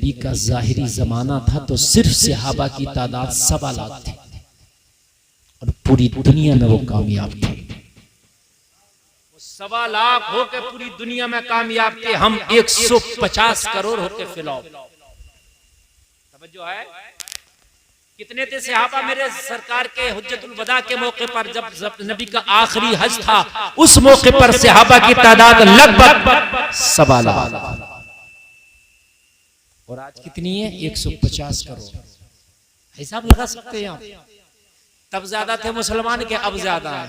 नबी का ज़ाहिरी जमाना था तो सिर्फ सहाबा की तादाद 1.25 लाख थी और पूरी दुनिया में वो कामयाब थे। 1.25 लाख होके पूरी दुनिया में कामयाब थे, हम 150 करोड़ होके फिलहाल। समझो है कितने थे सहाबा मेरे सरकार के हुज्जतुल वदा के मौके पर, जब नबी का आखिरी हज था उस मौके पर सहाबा की तादाद लगभग 1.25 लाख। और आज कितनी है? 150 करोड़। हिसाब लगा सकते हैं आप? तब ज्यादा थे मुसलमान के, अब ज्यादा है?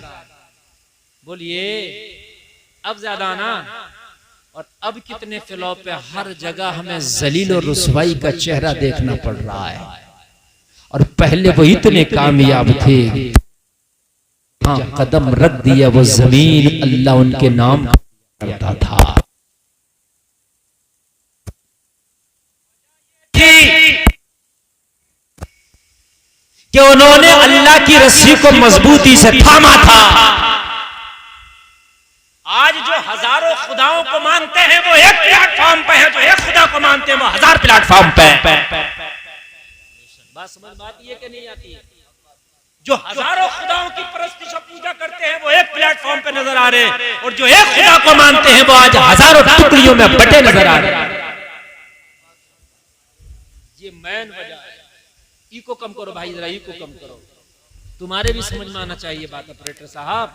बोलिए, अब ज्यादा ना। और अब कितने फिलौ पे हर जगह हमें जलील और रुसवाई का चेहरा देखना पड़ रहा है। और पहले वो इतने कामयाब थे, हाँ कदम रख दिया वो जमीन अल्लाह उनके नाम करता था। कि उन्होंने अल्लाह की रस्सी को मजबूती से थामा था। आज जो हजारों खुदाओं को मानते हैं वो एक प्लेटफॉर्म पे है, जो एक खुदा को मानते हैं वो 1000 प्लेटफॉर्म पे। बात समझ में आती है कि नहीं आती है? जो हजारों खुदाओं की परस्तिश और पूजा करते हैं वो एक प्लेटफॉर्म पे नजर आ रहे हैं, और जो एक खुदा को मानते हैं वो आज हजारों टुकड़ियों में बटे नजर आ रहे हैं। ये मैन वजह है। इको कम करो भाई, जरा इको कम करो, तुम्हारे भी समझ में आना चाहिए बात। ऑपरेटर साहब,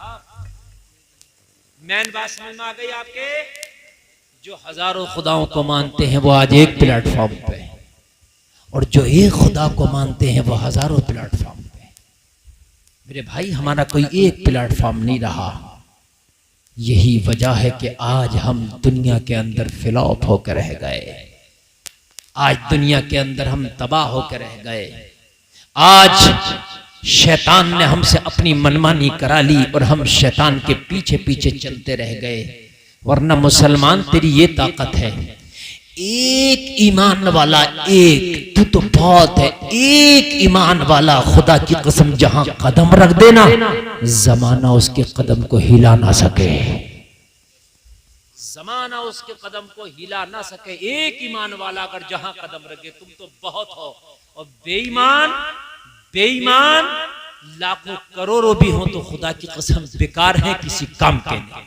मैन बात समझ में आ गई आपके? जो हजारों खुदाओं को मानते हैं वो आज एक प्लेटफॉर्म पे, और जो एक खुदा को मानते हैं वो हजारों प्लेटफॉर्म पे। मेरे भाई, हमारा कोई एक प्लेटफॉर्म नहीं रहा। यही वजह है कि आज हम दुनिया के अंदर फ्लॉप होकर रह गए। आज दुनिया के अंदर हम तबाह होकर रह गए। आज शैतान ने हमसे अपनी मनमानी करा ली और हम शैतान के पीछे पीछे चलते रह गए। वरना मुसलमान, तेरी ये ताकत है, एक ईमान वाला, एक तू तो बहुत है, एक ईमान वाला खुदा की कसम जहां कदम रख देना जमाना उसके कदम को हिला ना सके, जमाना उसके कदम को हिला ना सके। एक ईमान वाला अगर जहां कदम रखे, तुम तो बहुत हो। और बेईमान लाखों करोड़ों भी हो तो खुदा की कसम बेकार है, किसी काम के नहीं।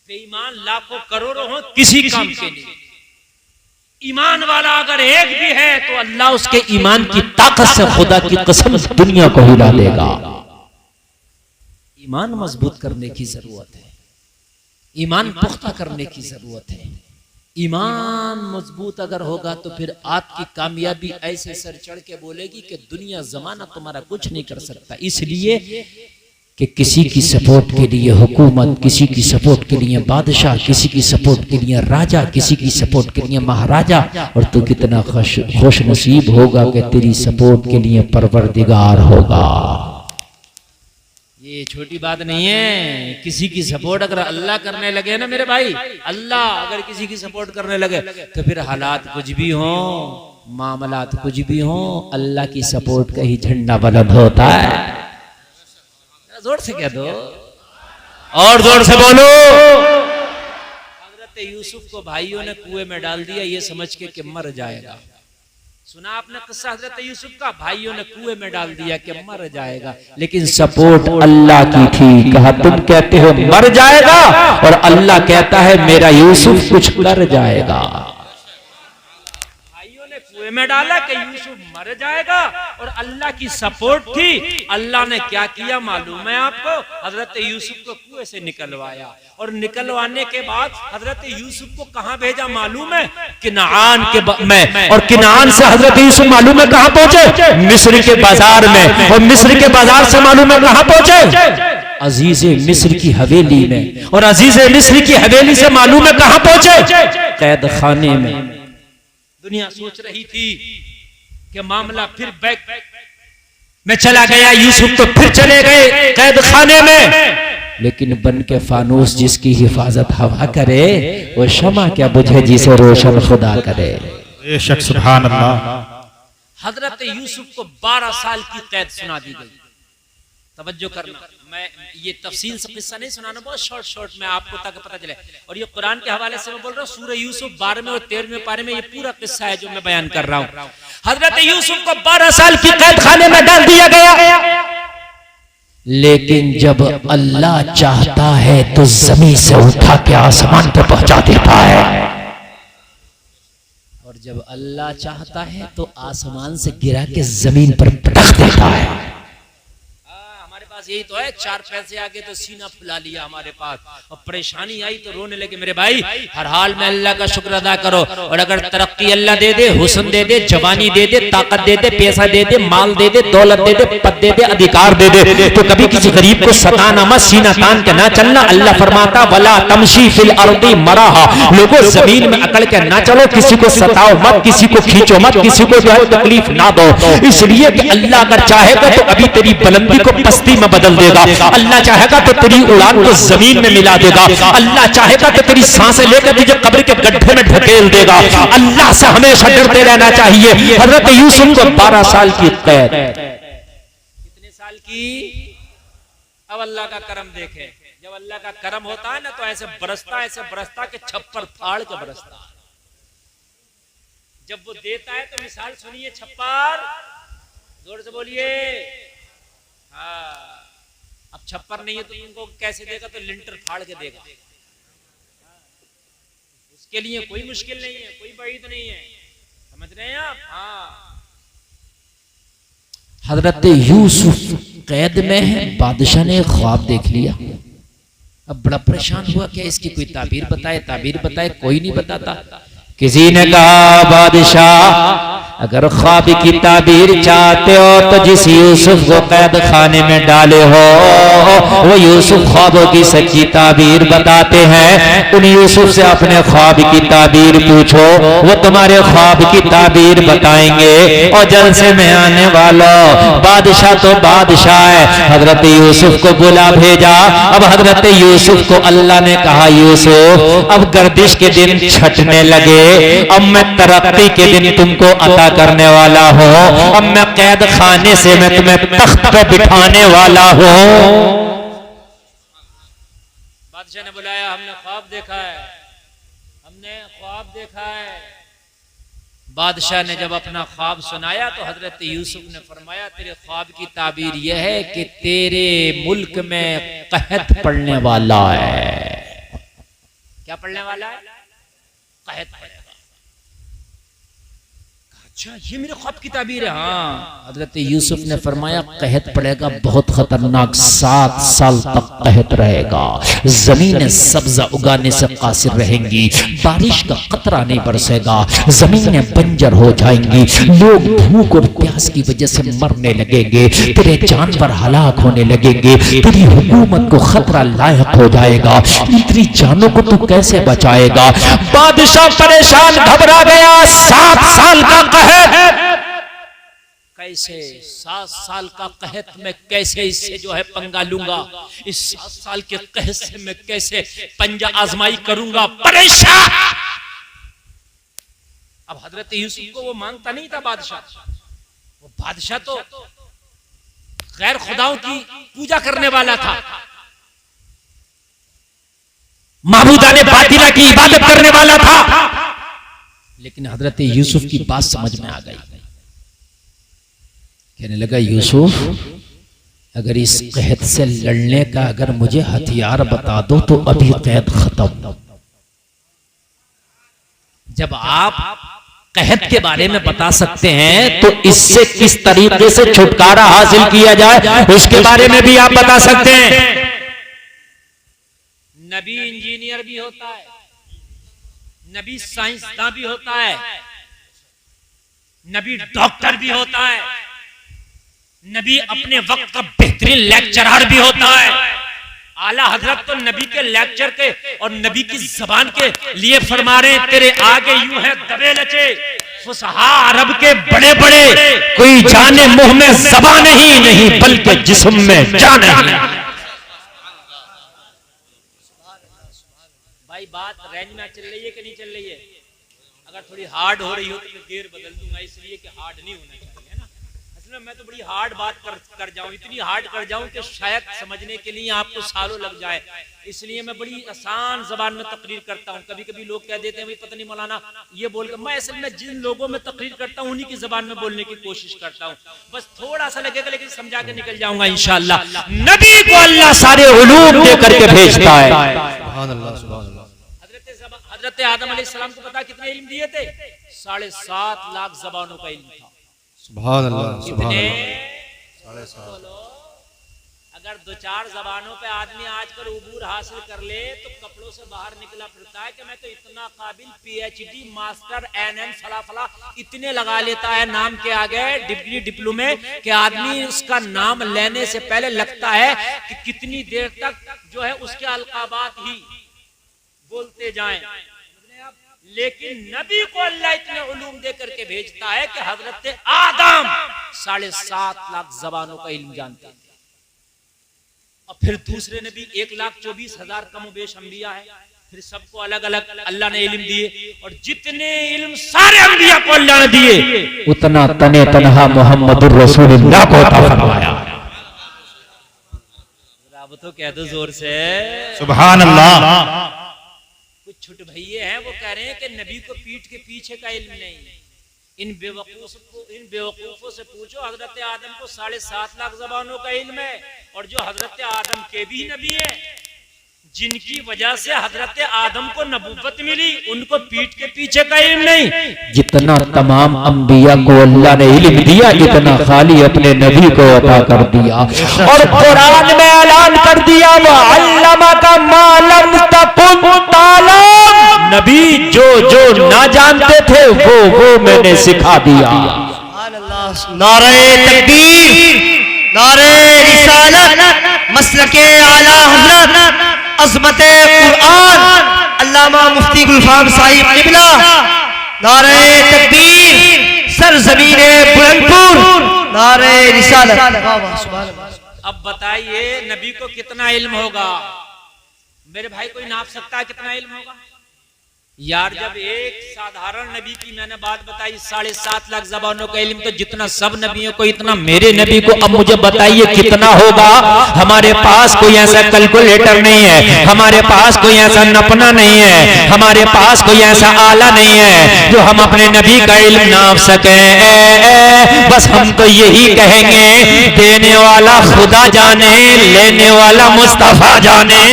बेईमान लाखों करोड़ों हो, किसी काम के नहीं। ईमान वाला अगर एक भी है तो अल्लाह उसके ईमान की ताकत से खुदा की कसम दुनिया को हिला देगा। ईमान मजबूत करने की जरूरत है, ईमान पुख्ता करने की जरूरत है। ईमान मजबूत अगर होगा तो फिर आपकी कामयाबी ऐसे सर चढ़ के बोलेगी कि दुनिया जमाना तुम्हारा कुछ नहीं कर सकता। इसलिए कि किसी की सपोर्ट के लिए हुकूमत, किसी की सपोर्ट के लिए बादशाह, किसी की सपोर्ट के लिए राजा, किसी की सपोर्ट के लिए महाराजा, और तू कितना खुश नसीब होगा कि तेरी सपोर्ट के लिए परवरदिगार होगा। ये छोटी बात नहीं है। किसी की सपोर्ट अगर अल्लाह करने लगे ना मेरे भाई, अल्लाह अगर किसी की सपोर्ट करने लगे तो फिर हालात कुछ भी हो, मामलात कुछ भी हो, अल्लाह की सपोर्ट का ही झंडा बुलंद होता है। जोर से कह दो और जोर से बोलो। हजरत यूसुफ को भाइयों ने कुएं में डाल दिया ये समझ के कि मर जाएगा। सुना आपने किस्सा हजरत यूसुफ का? भाइयों ने कुएं में डाल दिया कि मर जाएगा, लेकिन सपोर्ट अल्लाह की थी। कहा तुम कहते हो मर जाएगा और अल्लाह कहता है मेरा यूसुफ कुछ कर जाएगा। भाइयों ने कुएं में डाला कि यूसुफ मर जाएगा और अल्लाह की सपोर्ट थी। अल्लाह ने क्या किया मालूम है आपको? हजरत यूसुफ को कुएं से निकलवाया, और निकलवाने के बाद हजरत यूसुफ को कहां भेजा मालूम है? किनान में। और किनान से हजरत यूसुफ मालूम है कहां पहुंचे? मिस्र के बाजार में। और मिस्र के बाजार से मालूम है कहां पहुंचे? अजीज मिस्र की हवेली में। और अजीज मिस्र की हवेली से मालूम है कहां पहुंचे? कैद खाने में। दुनिया सोच रही थी कि मामला फिर बैक में चला गया, यूसुफ तो फिर चले गए कैद खाने में। लेकिन बन के फानूस जिसकी हिफाजत हवा करे वो शमा क्या बुझे जिसे रोशन खुदा करे। बेशक सुभान अल्लाह। हजरत यूसुफ को 12 साल की कैद सुना दी गई। तवज्जो करना, मैं ये तफसील से किस्सा नहीं सुनाना, बहुत शॉर्ट में आपको ताकि पता चले। और ये कुरान के हवाले से मैं बोल रहा हूँ, सूरह यूसुफ 12वें और 13वें पारे में ये पूरा किस्सा है जो मैं बयान कर रहा हूँ। हजरत यूसुफ को 12 साल की कैद खाने में डाल दिया गया, लेकिन जब अल्लाह चाहता है तो जमीन से उठा के आसमान पे पहुंचा देता है, और जब अल्लाह चाहता है तो आसमान से गिरा के जमीन पर पटक देता है। यही तो है, 4 पैसे आगे तो सीना फुला लिया हमारे पास, और परेशानी आई तो रोने लगे। मेरे भाई, हर हाल में अल्लाह का शुक्र अदा करो, और अगर तरक्की अल्लाह दे दे, हुस्न दे दे, जवानी दे दे, ताकत दे दे, पैसा दे दे, माल दे दे, दौलत दे दे, पद दे दे, अधिकार दे दे, तो कभी किसी गरीब को सताना मत, सीना तान के ना चलना। अल्लाह फरमाता वला तमशी फिल अर्दी मराहा, लोगों जमीन में अकड़ के ना चलो, किसी को सताओ मत, किसी को खींचो मत, किसी को जो है तकलीफ ना दो, इसलिए कि अल्लाह अगर चाहेगा तो अभी तेरी बुलंदी को पस्ती में बदल देगा, अल्लाह चाहेगा तो तेरी उड़ान को जमीन में मिला देगा, अल्लाह चाहेगा तो तेरी सांसें लेकर तुझे कब्र के गड्ढे में ढकेल देगा। अल्लाह से हमेशा डरते रहना चाहिए। हजरत यूसुफ को 12 साल की कैद, कितने साल की? अब अल्लाह का करम देखे, जब अल्लाह का करम होता है ना तो ऐसे बरसता के छप्पर फाड़ के बरसता। जब वो देता है तो मिसाल सुनिए, छप्पर, जोर से बोलिए। हाँ, अब छप्पर नहीं है तो इनको कैसे देगा? तो लिंटर फाड़ के देगा। उसके लिए कोई मुश्किल नहीं है, कोई बईद नहीं है, समझ रहे हैं आप? हाँ, हजरत यूसुफ कैद में है, बादशाह ने ख्वाब देख लिया। अब बड़ा परेशान हुआ, क्या इसकी कोई ताबीर बताए, कोई नहीं बताता। किसी ने कहा बादशाह अगर ख्वाब की ताबीर चाहते हो तो जिस यूसुफ को कैद खाने में डाले हो वो यूसुफ ख्वाबों की सच्ची ताबीर बताते हैं। उन यूसुफ से अपने ख्वाब की ताबीर पूछो, वो तुम्हारे ख्वाब की ताबीर बताएंगे। और जलसे में आने वाला बादशाह तो बादशाह है, हजरत यूसुफ को बुला भेजा। अब हजरत यूसुफ को अल्लाह ने कहा यूसुफ अब गर्दिश के दिन छटने लगे, अब मैं तरक्की के दिन तुमको अता करने वाला हूं, अब मैं कैद खाने से मैं तुम्हें तख्त पे बिठाने वाला हूं। बादशाह ने बुलाया, हमने ख्वाब देखा है। बादशाह ने जब अपना ख्वाब सुनाया तो हजरत यूसुफ ने फरमाया तेरे ख्वाब की ताबीर यह है कि तेरे मुल्क में कहत पड़ने वाला है। क्या पड़ने वाला है? कहत पड़ेगा। अच्छा, ये मेरे ख्वाब की ताबीर है। हाँ, हजरत यूसुफ ने फरमाया कहत पड़ेगा, बहुत खतरनाक, 7 साल तक कहत रहेगा, जमीनें सब्जा उगाने से कासिर रहेंगी, बारिश का कतरा नहीं बरसेगा, जमीनें बंजर हो जाएंगी, लोग भूख और प्यास की वजह से मरने लगेंगे, तेरे जानवर हलाक होने लगेंगे, तेरी हुकूमत को खतरा लायक हो जाएगा, इतनी जानों को तू कैसे बचाएगा? बादशाह परेशान, घबरा गया। 7 साल का कैसे 7 साल का कहत में कैसे इससे जो है पंगा लूंगा, इस 7 साल के कहत से मैं कैसे पंजा आजमाई करूंगा? परेशान। अब हजरत यूसुफ को वो मांगता नहीं था बादशाह, वो बादशाह तो गैर खुदाओं की पूजा करने वाला था, माबूदाने बातिला की इबादत करने वाला था। लेकिन हजरत यूसुफ की बात समझ में आ गई, कहने लगा यूसुफ अगर इस कहत से लड़ने का अगर मुझे हथियार बता दो तो अभी कैद खत्म। जब आप कहत के बारे में बता सकते हैं तो इससे किस तरीके से छुटकारा हासिल किया जाए उसके बारे में भी आप बता सकते हैं। नबी इंजीनियर भी होता है, नबी साइंसदान भी होता है, नबी डॉक्टर भी होता है, नबी अपने वक्त का बेहतरीन लेक्चरर भी होता है। आला हजरत तो नबी के लेक्चर के और नबी की जबान के लिए फरमा रहे तेरे आगे यूं है दबे लचे फुसहा अरब के बड़े बड़े, कोई जाने मुंह में ज़बान ही नहीं बल्कि जिस्म में जान नहीं। भाई बात रेंज में चल रही है कि नहीं चल रही है? अगर थोड़ी हार्ड हो रही हो तो मैं गेयर बदल दूंगा, इसलिए कि हार्ड नहीं होना चाहिए ना। इसलिए मैं तो बड़ी हार्ड बात कर जाऊं, इतनी हार्ड कर जाऊं कि शायद समझने के लिए आपको सालों लग जाए। इसलिए मैं बड़ी आसान जबान में तकरीर करता हूं। कभी कभी लोग कह देते हैं भाई पता नहीं मौलाना ये बोल कर, मैं असल में जिन लोगों में तकरीर करता हूं उन्हीं की जबान में बोलने की कोशिश करता हूं। बस थोड़ा सा लगेगा लेकिन समझा के निकल जाऊंगा इंशाअल्लाह। नबी को अल्लाह सारे उलूम दे करके भेजता है। हजरत आदम अलैहिस्सलाम को पता कितने इल्म दिए थे? 7.5 लाख जबानों का इल्म था। सुभान अल्लाह, कितने? 7.5। अगर 2-4 जबानों पे आदमी आजकल उबूर हासिल कर ले तो कपड़ों से बाहर निकला फिरता है कि मैं तो इतना काबिल PhD मास्टर NN फला फला इतने लगा लेता है नाम के आगे डिग्री डिप्लोमे कि आदमी उसका नाम लेने से पहले लगता है कि कितनी देर तक जो है उसके अलकाबात ही बोलते जाएं। लेकिन नबी को अल्लाह इतने उलूम दे करके भेजता है कि हजरत आदम 7.5 लाख जबानों का इल्म जानते हैं। और फिर दूसरे नबी 1,24,000 कमोबेश अंबिया है, फिर सबको अलग अलग अल्लाह ने इल्म दिए। और जितने इल्म सारे अंबिया को अल्लाह ने दिए उतना तने तनहा मोहम्मदुर रसूलुल्लाह को अता फरमाया। अब तो कह दो जोर से सुभान अल्लाह। कुछ छोटे भैये हैं वो कह रहे हैं कि नबी को पीठ के पीछे का इल्म नहीं। इन बेवकूफों से पूछो, हजरत आदम को 7.5 लाख जबानों का इल्म है और जो हजरत आदम के भी नबी है जिनकी वजह से हजरत आदम को नबूवत मिली उनको पीठ के पीछे का इल्म नहीं। जितना तमाम अंबिया को अल्लाह ने इल्म दिया इतना खाली अपने नबी को अता कर दिया। और कुरान में ऐलान कर दिया वो अल्लामा का मालम तकुन तालम, नबी जो जो ना जानते थे वो मैंने सिखा दिया। नारे तकबीर, नारे रिसालत, मसलके आला हज़रत, अज़मते कुरान, अल्लामा मुफ्ती गुलफाम साहिब क़िबला, नारे तकबीर, सरज़मीने बुलंदपुर, नारे रिसालत। अब बताइए नबी को कितना इल्म होगा? मेरे भाई कोई नाप सकता है कितना इल्म होगा? यार जब एक साधारण नबी की मैंने बात बताई 7.5 लाख जबानों का इल्म, तो जितना सब नबियों को इतना मेरे नबी को अब मुझे बताइए कितना होगा? हमारे पास कोई ऐसा कैलकुलेटर नहीं है, हमारे पास कोई ऐसा नपना नहीं है, हमारे पास कोई ऐसा आला नहीं है जो हम अपने नबी का इल्म नाप सकें। बस हम तो यही कहेंगे देने वाला खुदा जाने, लेने वाला मुस्तफा जाने।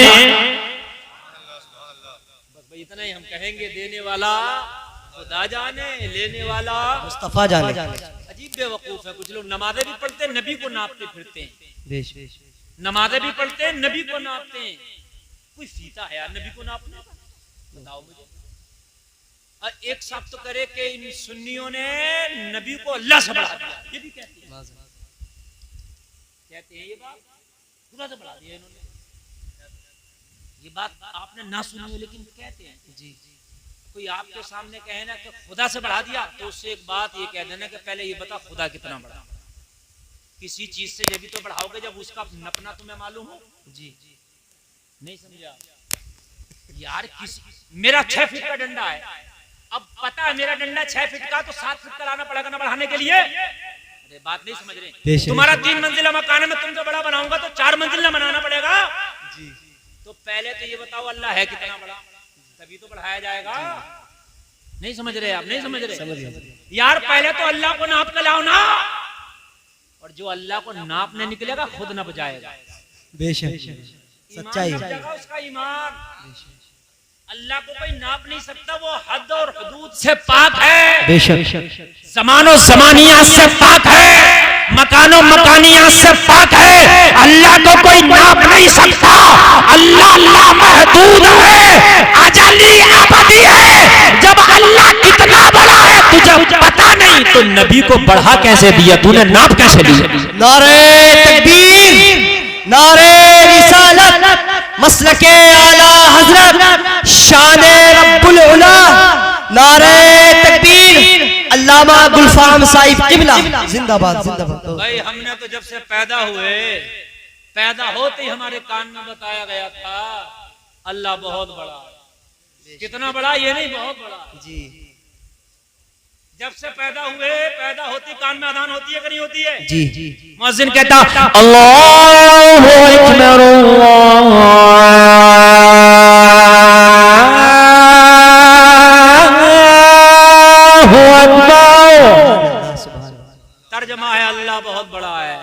इतना ही हम कहेंगे, देने वाला खुदा जाने, लेने वाला मुस्तफा जाने। अजीब बेवकूफ है कुछ लोग, नमाजें भी पढ़ते हैं नबी को नापते फिरते हैं, नमाजें भी पढ़ते हैं नबी को नापते हैं। कोई सीता है यार नबी को नापने का? बताओ मुझे। और एक साथ तो करे कि इन सुन्नियों ने नबी को अल्लाह से बढ़ा दिया, ये भी कहते हैं ये बात खुदा से बढ़ा दिया इन्होंने। ये बात आपने ना सुनी हो लेकिन कहते हैं जी। कोई आपके सामने कहे ना कि खुदा से बढ़ा दिया तो उससे एक बात ये कह देना कि पहले ये बता खुदा कितना बड़ा। किसी चीज से जब भी तो बढ़ाओगे जब उसका नपना तुम्हें मालूम हो जी। नहीं समझा यार? मेरा 6 फीट का डंडा है, अब पता है मेरा डंडा 6 फीट का, तो 7 फीट का लाना पड़ेगा ना बढ़ाने के लिए। अरे बात नहीं समझ रहे? तुम्हारा 3 मंजिला मकान है, मैं तुमसे बड़ा बनाऊंगा तो 4 मंजिला बनाना पड़ेगा जी। तो पहले तो ये बताओ अल्लाह है कितना बड़ा, तभी तो बढ़ाया जाएगा। नहीं समझ रहे आप? नहीं समझ रहे यार? पहले तो अल्लाह को नाप कर लाओ ना, और जो अल्लाह को नापने निकलेगा खुद नप जाएगा। बेशक सच्चाई उसका ईमान। अल्लाह को कोई नाप नहीं सकता, वो हद और हुदूद से पाक है। बेशक ज़मानो ज़मानिया से पाक है, मकानो मकानिया से पाक है। अल्लाह को कोई नाप नहीं सकता। अल्लाह लामहदूद है, अजली अबदी है। जब अल्लाह कितना बड़ा है तुझे पता नहीं तो नबी को बढ़ा कैसे दिया, तूने नाप कैसे दिया? नारे तकबीर, नारे रिसालत, मसलके आला हज़रत, शाने रब्बुल उला, नारे तकबीर, अल्लामा गुलफाम साहिब क़िबला जिंदाबाद जिंदाबाद। भाई हमने तो जब से पैदा हुए, पैदा होते ही हमारे कान में बताया गया था अल्लाह बहुत बड़ा। कितना बड़ा ये नहीं, बहुत बड़ा जी। जब से पैदा हुए, पैदा होती कान में अजान होती है कि नहीं होती है? जी मुअज्जिन कहता अल्लाहु अकबर अल्लाहु अकबर। तर्जमा है अल्लाह बहुत बड़ा है।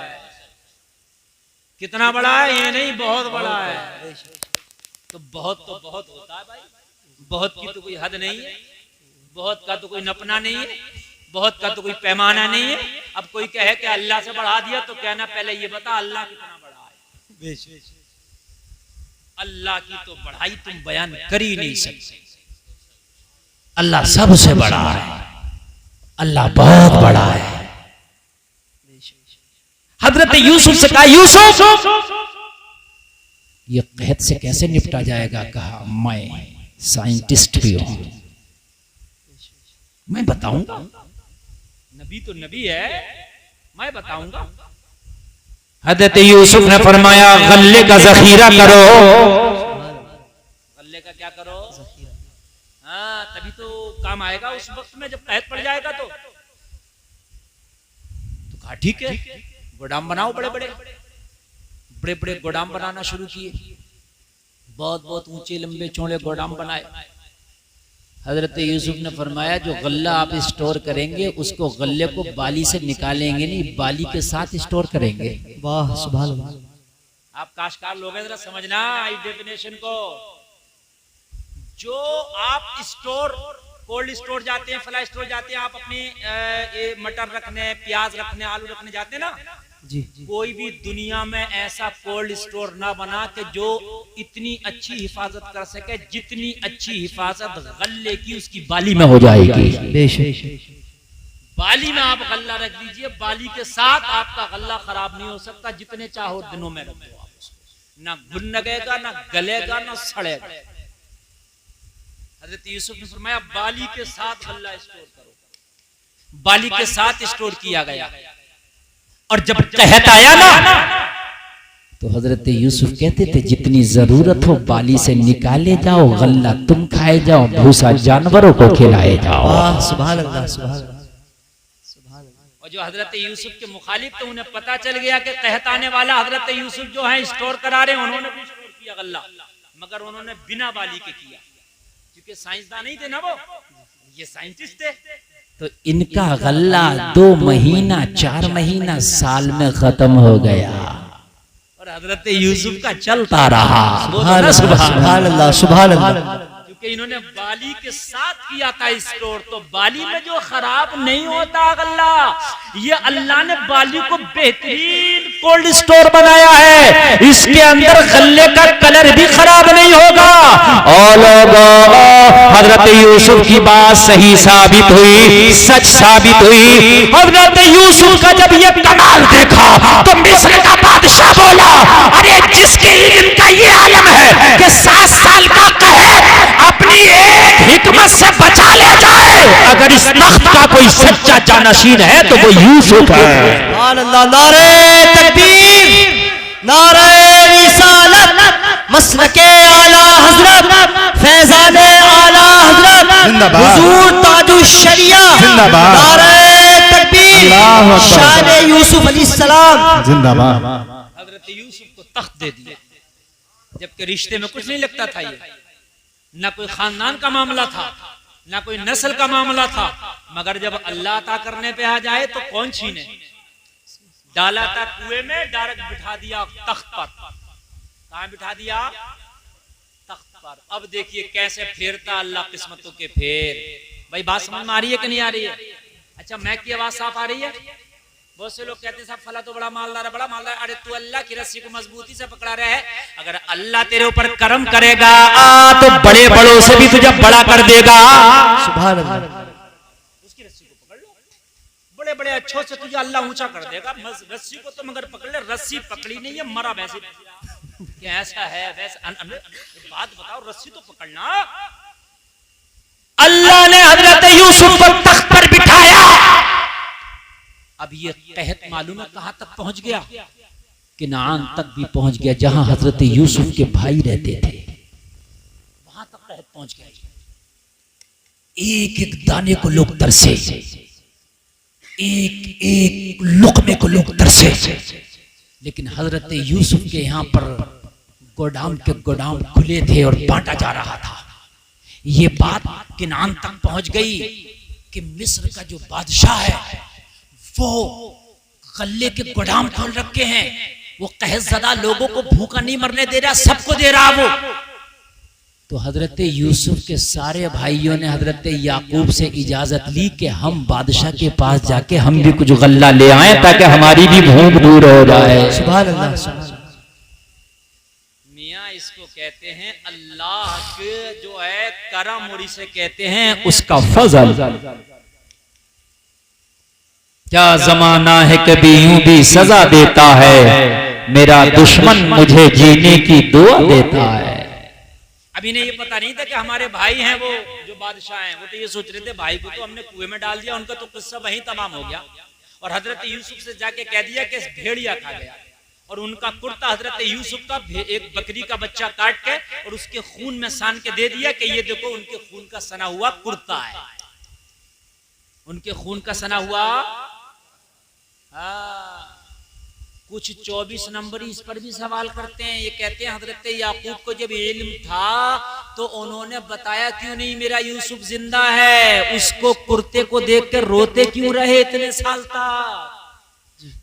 कितना बड़ा है? ये नहीं, बहुत बड़ा है। तो बहुत होता है भाई, बहुत की तो कोई हद नहीं है, बहुत का तो कोई नपना नहीं है, बहुत का तो कोई पैमाना नहीं है। अब कोई कहे कि अल्लाह से बढ़ा दिया तो कहना पहले ये बता अल्लाह कितना बड़ा है। अल्लाह की तो बढ़ाई तुम बयान कर ही नहीं सकते। अल्लाह सबसे बड़ा है, अल्लाह बहुत बड़ा है। हजरत यूसुफ से कहा यूसुफ ये कहत से कैसे निपटा जाएगा? कहा मैं साइंटिस्ट भी हूं, मैं बताऊंगा। नबी तो नबी है, मैं बताऊंगा। हजरत यूसुफ ने फरमाया गल्ले का जखीरा करो। गल्ले का क्या करो? हाँ, तभी तो काम आएगा उस वक्त में जब कहत पड़ जाएगा। तो कहा ठीक है, गोदाम बनाओ। बड़े बड़े गोदाम बनाना शुरू किए। बहुत ऊंचे लंबे चौड़े गोदाम बनाए। हजरत यूसुफ ने फरमाया जो गल्ला आप स्टोर करेंगे उसको गल्ले को बाली से निकालेंगे नहीं, बाली के साथ स्टोर करेंगे। वाह सुभान अल्लाह। आप काश्तकार लोग हैं, जरा समझना इस डेफिनेशन को। जो आप स्टोर, कोल्ड स्टोर जाते हैं, फ्लाई स्टोर जाते हैं, आप अपने ये मटर रखने, प्याज रखने, आलू रखने जाते हैं ना जी। कोई भी दुनिया में ऐसा कोल्ड स्टोर ना बना कि जो इतनी अच्छी हिफाजत कर सके जितनी अच्छी हिफाजत गल्ले की उसकी बाली में हो जाएगी। बेशक बाली में आप गल्ला रख दीजिए, बाली के साथ आपका गल्ला खराब नहीं हो सकता। जितने चाहो दिनों में रख दो आप उसको, ना घुन लगेगा, ना गलेगा, ना सड़ेगा। हजरत यूसुफ ने फरमाया बाली के साथ गल्ला स्टोर करो। बाली के साथ स्टोर किया गया। और जब कहत आया ना तो हजरत यूसुफ कहते थे जितनी जरूरत हो बाली से निकाले जाओ, गल्ला तुम खाए जाओ, भूसा जानवरों को खिलाए जाओ। सुभान अल्लाह सुभान अल्लाह। और जो हजरत यूसुफ के मुखालिफ तो उन्हें पता चल गया कि कहत आने वाला हजरत यूसुफ जो है स्टोर करा रहे, उन्होंने भी स्टोर किया गल्ला, मगर उन्होंने बिना बाली के किया, क्योंकि साइंसदान नहीं थे ना वो, ये साइंटिस्ट थे। तो इनका गल्ला 2 महीना 4 महीना साल में खत्म हो गया और हजरत यूसुफ का चलता रहा। सुभान अल्लाह सुभान अल्लाह। क्योंकि इन्होंने बाली के साथ किया था स्टोर, तो बाली में जो खराब नहीं होता गल्ला, ये अल्लाह ने बाली को बेहतरीन कोल्ड स्टोर बनाया है। इसके अंदर गल्ले का कलर भी खराब नहीं होगा। और लोगों हजरत यूसुफ की बात सही साबित हुई, सच साबित हुई। हजरत यूसुफ का जब ये कमाल देखा तो मिस्र का बादशाह बोला, अरे जिसके इल्म का ये आलम है कि 7 साल का कहर अपनी एक हिकमत से बचा ले जाए, अगर इस तख्त का कोई सच्चा जानशीन है तो वो यूसुफ है। सुभान अल्लाह। नारे तकबीर, नारे रिसालत, मसलके आला हजरत, फैजाने आला हजरत, हुजूर ताजुश शरिया, नारे तकबीर, शान यूसुफ अलैहिस्सलाम जिंदाबाद। हजरत यूसुफ को तख्त दे दिया, जबकि रिश्ते में कुछ नहीं लगता था। ये ना कोई खानदान का मामला था, ना कोई नस्ल का मामला था, मगर जब अल्लाह अता करने पे आ जाए तो कौन छीने। डाला था कुएं में, डायरेक्ट बिठा दिया तख्त पर। कहां बिठा दिया? तख्त पर। अब देखिए कैसे फेरता अल्लाह किस्मतों के फेर। भाई बात समझ में आ रही है कि नहीं आ रही है? अच्छा, मैक की आवाज साफ आ रही है? बहुत से लोग कहते हैं साहब फला तो बड़ा मालदार है, बड़ा मालदार। अरे तू अल्लाह की रस्सी को मजबूती से पकड़ा रहा है, अगर अल्लाह तेरे ऊपर करम करेगा तो बड़े बड़ों से भी तुझे बड़ा कर देगा। सुभान अल्लाह। उसकी रस्सी को पकड़ लो, बड़े बड़े अच्छों से तुझे अल्लाह ऊंचा कर देगा। रस्सी को तो मगर पकड़ ले, रस्सी पकड़ी नहीं है, मरा वैसे। क्या ऐसा है वैसा? बात बताओ, रस्सी तो पकड़ना। अल्लाह ने हजरत यूसुफ को तख्त पर बिठाया। अब ये कहत मालूम है कहां तक पहुंच गया? किनान तक भी पहुंच गया, जहां हजरत यूसुफ के भाई रहते थे, वहां तक कहत पहुंच गया। एक एक दाने को लोग तरसे। एक एक लुकमे को लोग तरसे। लेकिन हजरत यूसुफ के यहाँ पर गोदाम के गोदाम खुले थे और बांटा जा रहा था। ये बात किनान तक पहुंच गई कि मिस्र का जो बादशाह है वो गल्ले के गोदाम खोल रखे हैं, वो कहज़दा लोगों को भूखा नहीं मरने दे रहा, सबको दे रहा वो। तो हजरत यूसुफ के सारे भाइयों ने हजरत याकूब से इजाजत ली कि हम बादशाह के पास जाके हम भी कुछ गल्ला ले आए ताकि हमारी भी भूख दूर हो जाए। सुभान अल्लाह, सुभान अल्लाह। मियाँ इसको कहते हैं अल्लाह के जो है करम, और इसे कहते हैं उसका फजल। क्या जमाना है कभी यूं भी सजा देता है, मेरा दुश्मन मुझे जीने की दुआ देता है। अब इन्हें ये पता नहीं था कि हमारे भाई हैं वो जो बादशाह हैं, वो तो ये सोच रहे थे भाई को तो हमने कुएं में डाल दिया, उनका तो किस्सा वहीं तमाम हो गया। और हजरत यूसुफ से जाके कह दिया कि भेड़िया खा गया, और उनका कुर्ता हजरत यूसुफ का एक बकरी का बच्चा काट के और उसके खून में सान के दे दिया कि ये देखो उनके खून का सना हुआ कुर्ता है, उनके खून का सना हुआ। कुछ 24 नंबर इस पर भी सवाल करते हैं। ये कहते हैं हजरत याकूब को जब इल्म था तो उन्होंने बताया क्यों नहीं मेरा यूसुफ जिंदा है, उसको कुर्ते को देख कर रोते क्यों रहे इतने साल तक।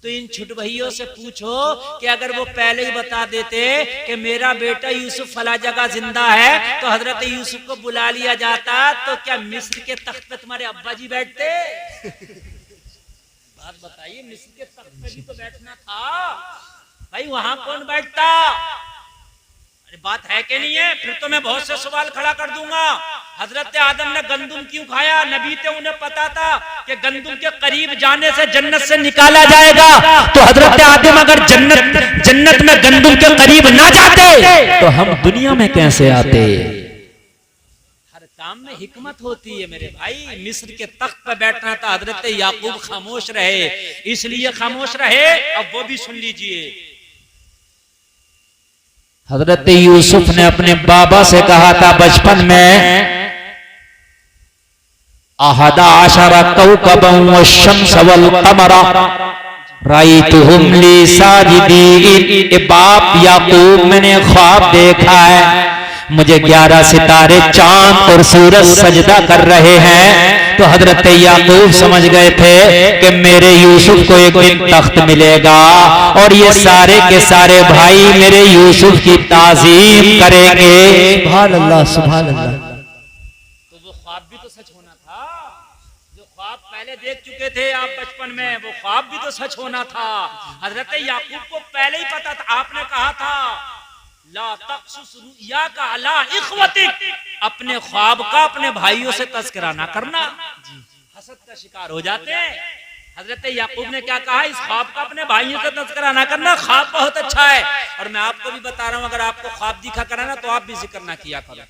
तो इन छुट भैयों से पूछो कि अगर वो पहले ही बता देते कि मेरा बेटा यूसुफ फला जगह जिंदा है तो हजरत यूसुफ को बुला लिया जाता, तो क्या मिस्र के तख्त पे तुम्हारे अब्बा जी बैठते? बात बताइए, मिस्र के तख्त पे भी तो बैठना था भाई, वहां कौन बैठता? अरे बात है कि नहीं है? फिर तो मैं बहुत से सवाल खड़ा कर दूंगा। हजरत आदम ने गंदुम क्यों खाया? नबी थे, उन्हें पता था कि गंदुम के करीब जाने से जन्नत से निकाला जाएगा। तो हजरत आदम अगर जन्नत में गंदुम के करीब ना जाते तो हम दुनिया में कैसे आते? काम में हिकमत होती है मेरे भाई। मिस्र के तख्त पर बैठना था, हजरत याकूब खामोश रहे, इसलिए खामोश रहे। अब वो भी सुन लीजिए। हजरत यूसुफ ने अपने बाबा से कहा था बचपन में, अहदा अशरा कौकबन वश्शम्स वल कमरा रायतुहुम ली साजिदीन। बाप याकूब, मैंने ख्वाब देखा है, मुझे 11 सितारे चांद और सूरज सजदा कर रहे हैं। तो हजरत याकूब समझ गए थे कि मेरे यूसुफ को एक दिन तख्त मिलेगा और ये सारे के सारे भाई मेरे यूसुफ की ताजीम करेंगे। सुभान अल्लाह, सुभान अल्लाह। तो वो ख्वाब भी तो सच होना था, जो ख्वाब पहले देख चुके थे आप बचपन में, वो ख्वाब भी तो सच होना था। हजरत याकूब को पहले ही पता था, आपने कहा था ला तक़्सुस रुया अला इख्वतिक, अपने ख्वाब का अपने भाइयों से तज़किरा ना करना, हसद का शिकार हो जाते हैं। हजरत याकूब ने क्या कहा? इस ख्वाब का अपने भाइयों से तज़किरा ना करना, ख्वाब बहुत अच्छा है। और मैं आपको भी बता रहा हूं, अगर आपको ख्वाब दिखा कराना तो आप भी जिक्र ना किया करो।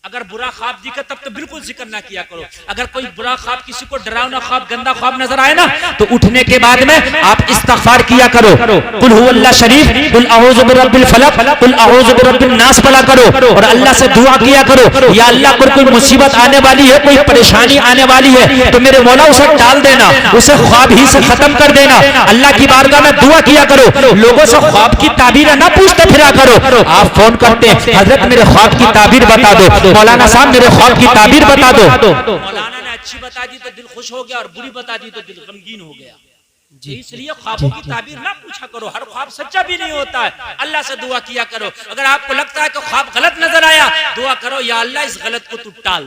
अगर बुरा ख्वाब दिखे तब तो बिल्कुल जिक्र ना किया करो। अगर कोई बुरा ख्वाब, किसी को डरावना ख्वाब, गंदा ख्वाब नजर आए ना तो उठने के बाद में आप इस्तिग़फ़ार किया करो। कुल हुवल्लाह शरीफ, कुल अऊज़ु बिरब्बिल फलक, कुल अऊज़ु बिरब्बिन नास पढ़ा करो और अल्लाह से दुआ किया करो, या अल्लाह कोई मुसीबत आने वाली है, कोई परेशानी आने वाली है तो मेरे मौला उसे टाल देना, उसे ख्वाब ही से खत्म कर देना। अल्लाह की बारगाह में दुआ किया करो। लोगों से ख्वाब की ताबीर ना पूछते फिरा करो। आप फोन करते हैं, हजरत मेरे ख्वाब की ताबीर बता दो, मौलाना साहब मेरे ख्वाब की ताबीर बता दो। मौलाना ने अच्छी बता दी तो दिल खुश हो गया और बुरी बता दी तो दिल गमगीन हो गया। इसलिए ख्वाबों की ताबीर ना पूछा करो, हर ख्वाब सच्चा भी नहीं होता है। अल्लाह से दुआ किया करो। अगर आपको लगता है कि ख्वाब गलत नजर आया, दुआ करो या अल्लाह इस गलत को तू टाल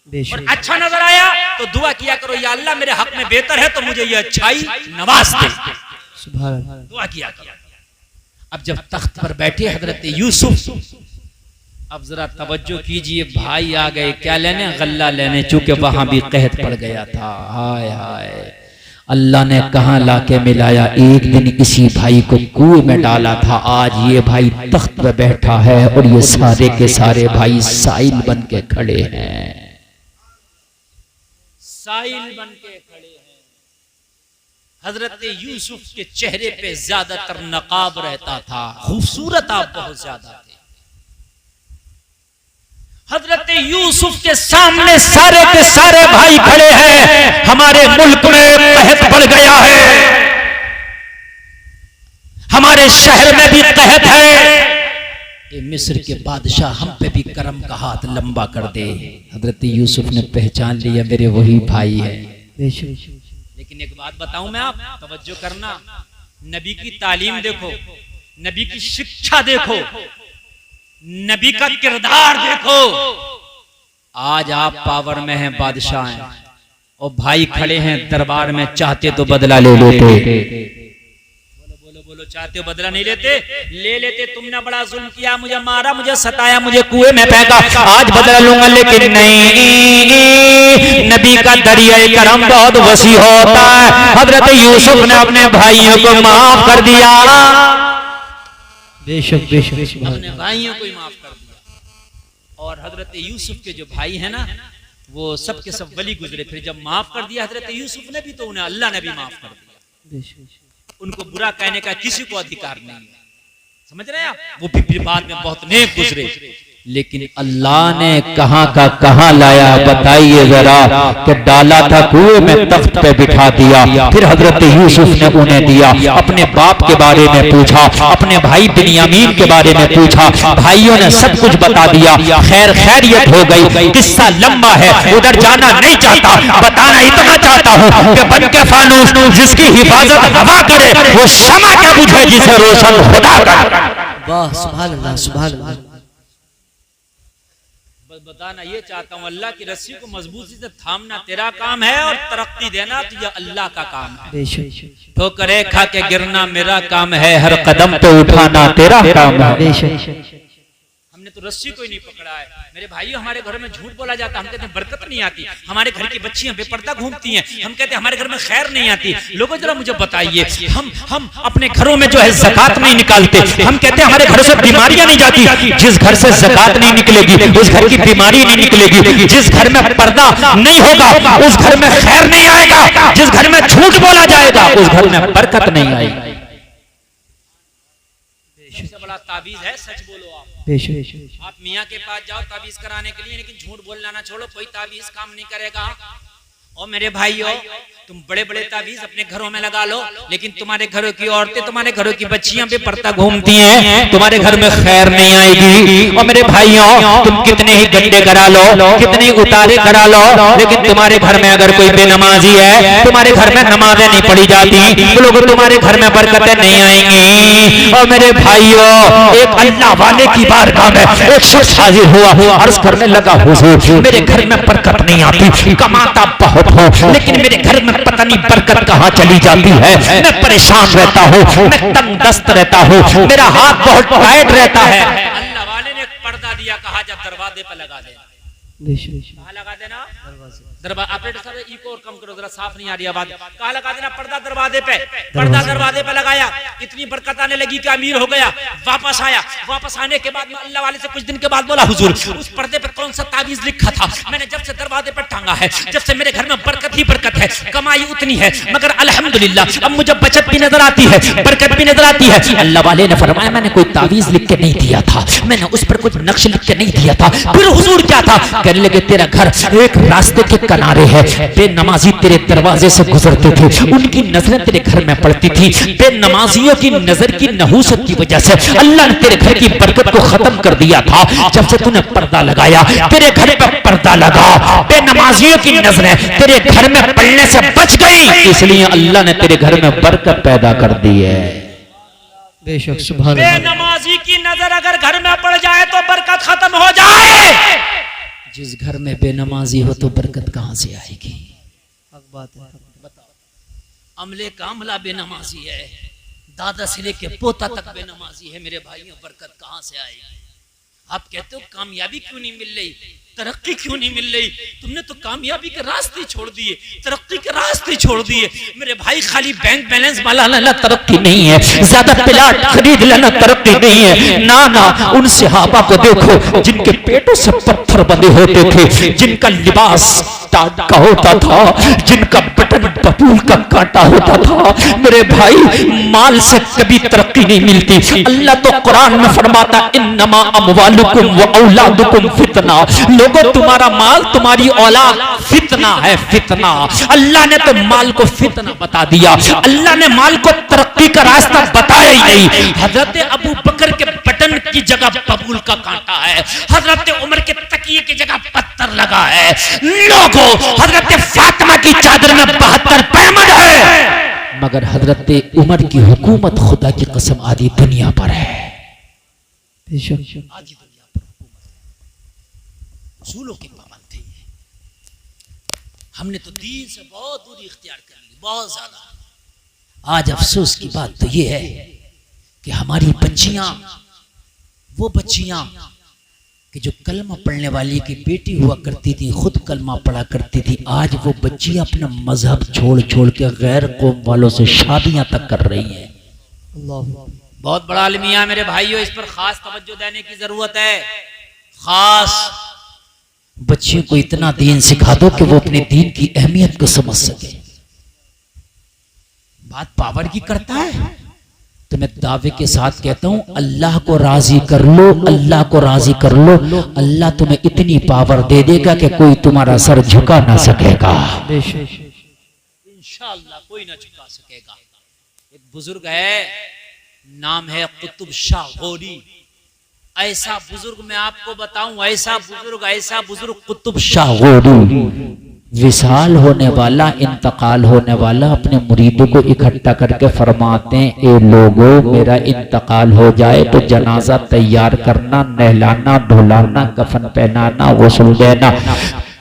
दे। और अच्छा नजर आया तो दुआ किया करो, या अल्लाह मेरे हक में बेहतर है तो मुझे ये अच्छाई नवाज दे। दुआ किया। अब जब तख्त पर बैठे हजरत यूसुफ, अब जरा तवज्जो कीजिए, भाई आ गए क्या लेने? गल्ला लेने, चूंकि वहां भी कहत पड़ गया था। हाय हाय, अल्लाह ने कहां लाके मिलाया। एक दिन किसी भाई को कुएं में डाला था, आज ये भाई तख्त पे बैठा है और ये सारे के सारे भाई साइल बन के खड़े हैं, साइल बन के खड़े हैं। हजरत यूसुफ के चेहरे पे ज्यादातर नकाब रहता था, खूबसूरत आप बहुत ज्यादा थे। हजरत यूसुफ के सामने सारे के सारे भाई खड़े हैं। हमारे मुल्क में कहत बढ़ गया है, हमारे शहर में भी कहत है, ये मिस्र के बादशाह हम पे भी करम का हाथ लंबा कर दे। हजरत यूसुफ ने पहचान लिया मेरे वही भाई है। लेकिन एक बात बताऊं मैं, आप तवज्जो करना, नबी की तालीम देखो, नबी की शिक्षा देखो, नबी का किरदार देखो। आज आप पावर में हैं, बादशाह हैं, और भाई खड़े हैं दरबार में, चाहते तो बदला ले लेते। बोलो, चाहते हो बदला नहीं लेते? ले लेते। तुमने बड़ा जुल्म किया, मुझे मारा, मुझे सताया, मुझे कुएं में फेंका, आज बदला लूंगा, लेकिन नहीं, नबी का दरिया करम बहुत वसी होता है। हजरत यूसुफ ने अपने भाइयों को माफ कर दिया, बेशक बेशक, अपने भाइयों को ही माफ कर दिया। और हजरत यूसुफ के जो भाई है ना, वो सब के सब वली गुजरे। फिर जब माफ कर दिया हजरत यूसुफ ने भी, तो उन्हें अल्लाह ने भी माफ कर दिया। उनको बुरा कहने का किसी को अधिकार नहीं है, समझ रहे हैं आप? वो भी बाद में बहुत नेक गुजरे, लेकिन अल्लाह ने कहां का कहां लाया बताइए जरा। कि डाला था कुएं में, तख्त पे बिठा दिया, फिर हजरत यूसुफ ने उन्हें दिया। अपने बाप के बारे में पूछा, अपने भाई बिन्यामीन के बारे में पूछा, भाइयों ने सब कुछ बता दिया। खैर खैरियत हो गई। किस्सा लंबा है, उधर जाना नहीं चाहता, बताना इतना चाहता हूँ कि बन के फानूस जिसकी हिफाजत हवा करे, वो शमा क्या बुझे जिसे रोशन खुदा करे। वाह, सुभान अल्लाह, सुभान अल्लाह। बताना ये चाहता हूँ, अल्लाह की रस्सी को मजबूती से थामना तेरा काम है, और तरक्की देना तो ये अल्लाह का काम है। ठोकरे खा के गिरना मेरा काम है, हर कदम पे उठाना तेरा काम है। हमने तो रस्सी को ही नहीं पकड़ा है। मेरे भाइयों, हमारे घर में झूठ बोला जाता है, हम कहते हैं बरकत नहीं आती। हमारे घर की बच्चियां बेपर्दा घूमती हैं, हम कहते हैं हमारे घर में खैर नहीं आती। लोगों जरा मुझे बताइए, हम अपने घरों में जो है ज़कात नहीं निकालते, हम कहते हैं हमारे घरों से बीमारियां नहीं जाती। जिस घर से ज़कात नहीं निकलेगी उस घर की बीमारी नहीं निकलेगी। जिस घर में पर्दा नहीं होगा उस घर में खैर नहीं आएगा। जिस घर में झूठ बोला जाएगा उस घर में बरकत नहीं आएगी। सबसे बड़ा ताबीज है सच बोलो। आप मियाँ के पास जाओ ताबीज कराने के लिए, लेकिन झूठ बोलना ना छोड़ो, कोई ताबीज काम नहीं करेगा। और मेरे भाइयों, तुम बड़े बड़े ताबीज अपने घरों में लगा लो, लेकिन तुम्हारे घरों की औरतें, तुम्हारे घरों की बच्चियां बेपर्दा घूमती हैं, तुम्हारे घर में खैर नहीं आएगी। और मेरे भाइयों, तुम कितने ही गड्ढे करा लो, कितने ही उतारे करा लो, लेकिन तुम्हारे घर में अगर कोई बेनमाजी है, तुम्हारे घर में नमाजें नहीं पढ़ी जाती, तो लोगों तुम्हारे घर में बरकतें नहीं आएंगी। और मेरे भाइयों, एक अल्लाह वाले की बारगाह में एक शख्स हाजिर हुआ, अर्ज करने लगा, हुजूर मेरे घर में बरकत नहीं आती, कमाता बहुत हो, लेकिन मेरे घर में पता नहीं बरकत कहाँ चली जाती है। मैं परेशान रहता हूँ, मैं तंगदस्त रहता हूँ, मेरा हाथ बहुत टाइट रहता है। अल्लाह वाले ने एक पर्दा दिया, कहा जब दरवाजे पे लगा देना। कहाँ लगा देना? दरवाजे। ऑपरेटर साहब इको और कम करो, जरा साफ नहीं आ रही आवाज। कहाँ लगा देना? पर्दा दरवाजे पे। पर्दा दरवाजे पे लगाया, इतनी बरकत आने लगी कि अमीर हो गया। वापस आया, वापस आने के बाद में अल्लाह वाले से कुछ दिन के बाद बोला, हुजूर उस पर्दे पे कौन सा ताबीज लिखा था? मैंने जब से दरवाजे पे टांगा है, जब से मेरे घर में बरकत ही बरकत है, कमाई उतनी है, मगर अल्हम्दुलिल्लाह अब मुझे बचत भी नजर आती है, बरकत भी नजर आती है। अल्लाह वाले ने फरमाया, मैंने कोई ताबीज लिख के नहीं दिया था, मैंने उस पर कुछ नक्श लिख के नहीं दिया था। फिर हुजूर क्या था? कहने लगे, तेरा घर एक रास्ते के किनारे है, बेनमाजी तेरे दरवाजे से गुजरते थे, उनकी नजरें तेरे घर में पड़ती थी। बेनमाजियों की नजर की नहूसत की वजह से अल्लाह ने तेरे घर की बरकत को खत्म कर दिया था। जब से तूने पर्दा लगाया, तेरे घर पर पर्दा लगा, बेनमाजियों की नजरें तेरे घर में पड़ने से बच गई, इसलिए अल्लाह ने तेरे घर में बरकत पैदा कर दी है। बेशक, सुभान अल्लाह। बेनमाजी की नजर अगर घर में पड़ जाए तो बरकत खत्म हो जाए। जिस घर में बेनमाजी हो तो बरकत कहां से आएगी? बताओ। अमले का अमला बेनमाजी है, दादा से लेके पोता तक बेनमाजी है। मेरे भाइयों, बरकत कहां से आएगी? आप कहते हो कामयाबी क्यों नहीं मिल रही, तरक्की क्यों नहीं मिल रही? तुमने तो कामयाबी के रास्ते छोड़ दिए, तरक्की के रास्ते छोड़ दिए। मेरे भाई, खाली बैंक बैलेंस वाला लेना तरक्की नहीं है, ज्यादा प्लाट खरीद लेना तरक्की नहीं है। ना ना, उन सहाबा को देखो जिनके पेटों से पत्थर बंधे होते थे, जिनका लिबास टाट का होता था, जिनका बटन बटूल का कांटा होता था। मेरे भाई माल से कभी तरक्की नहीं मिलती। अल्लाह तो कुरान में फरमाता इन्नमा अमवालुकुम व औलादुकुम फितना। लोगों तुम्हारा माल तुम्हारी औलाद फितना है, फितना। अल्लाह ने तो माल को फितना बता दिया, अल्लाह ने माल को तरक्की का रास्ता बताया ही नहीं। हजरत अबू बकर के बटन की जगह बबूल का कांटा है, हजरत उमर के तकिए की जगह पत्थर लगा है। लोगों हजरत फातिमा की चादर में 72 पैमद है, मगर हजरत उमर की हुकूमत खुदा की कसम आधी दुनिया पर है। बेशक आधी दुनिया पर उसूलों की पाबंद थी। हमने तो दीन से बहुत दूरी इख्तियार कर ली, बहुत ज्यादा। आज अफसोस की बात तो ये है कि हमारी बच्चियां, वो बच्चियां कि जो कलमा पढ़ने वाली की बेटी हुआ करती थी, खुद कलमा पढ़ा करती थी, आज वो बच्चियां अपना मजहब छोड़ छोड़ के गैर कौम वालों से शादियां तक कर रही हैं। बहुत बड़ा अलमिया मेरे भाइयों, इस पर खास तवज्जो देने की जरूरत है। खास बच्चियों को इतना दीन सिखा दो कि वो अपने दीन की अहमियत को समझ सके। बात पावर की करता है तो मैं दावे के साथ कहता हूं अल्लाह को राजी कर लो, अल्लाह को राजी कर लो, अल्लाह तुम्हें इतनी पावर दे देगा कि कोई तुम्हारा सर झुका ना सकेगा। इंशाअल्लाह कोई ना झुका सकेगा। एक बुजुर्ग है, नाम है कुतुब शाह गौरी। ऐसा बुजुर्ग मैं आपको बताऊं, ऐसा बुजुर्ग कुतुब शाह गौरी, विशाल होने वाला, इंतकाल होने वाला, अपने मुरीदों को इकट्ठा करके फरमाते हैं ए लोगों मेरा इंतकाल हो जाए तो जनाजा तैयार करना, नहलाना, धुलाना, कफन पहनाना, गुस्ल देना।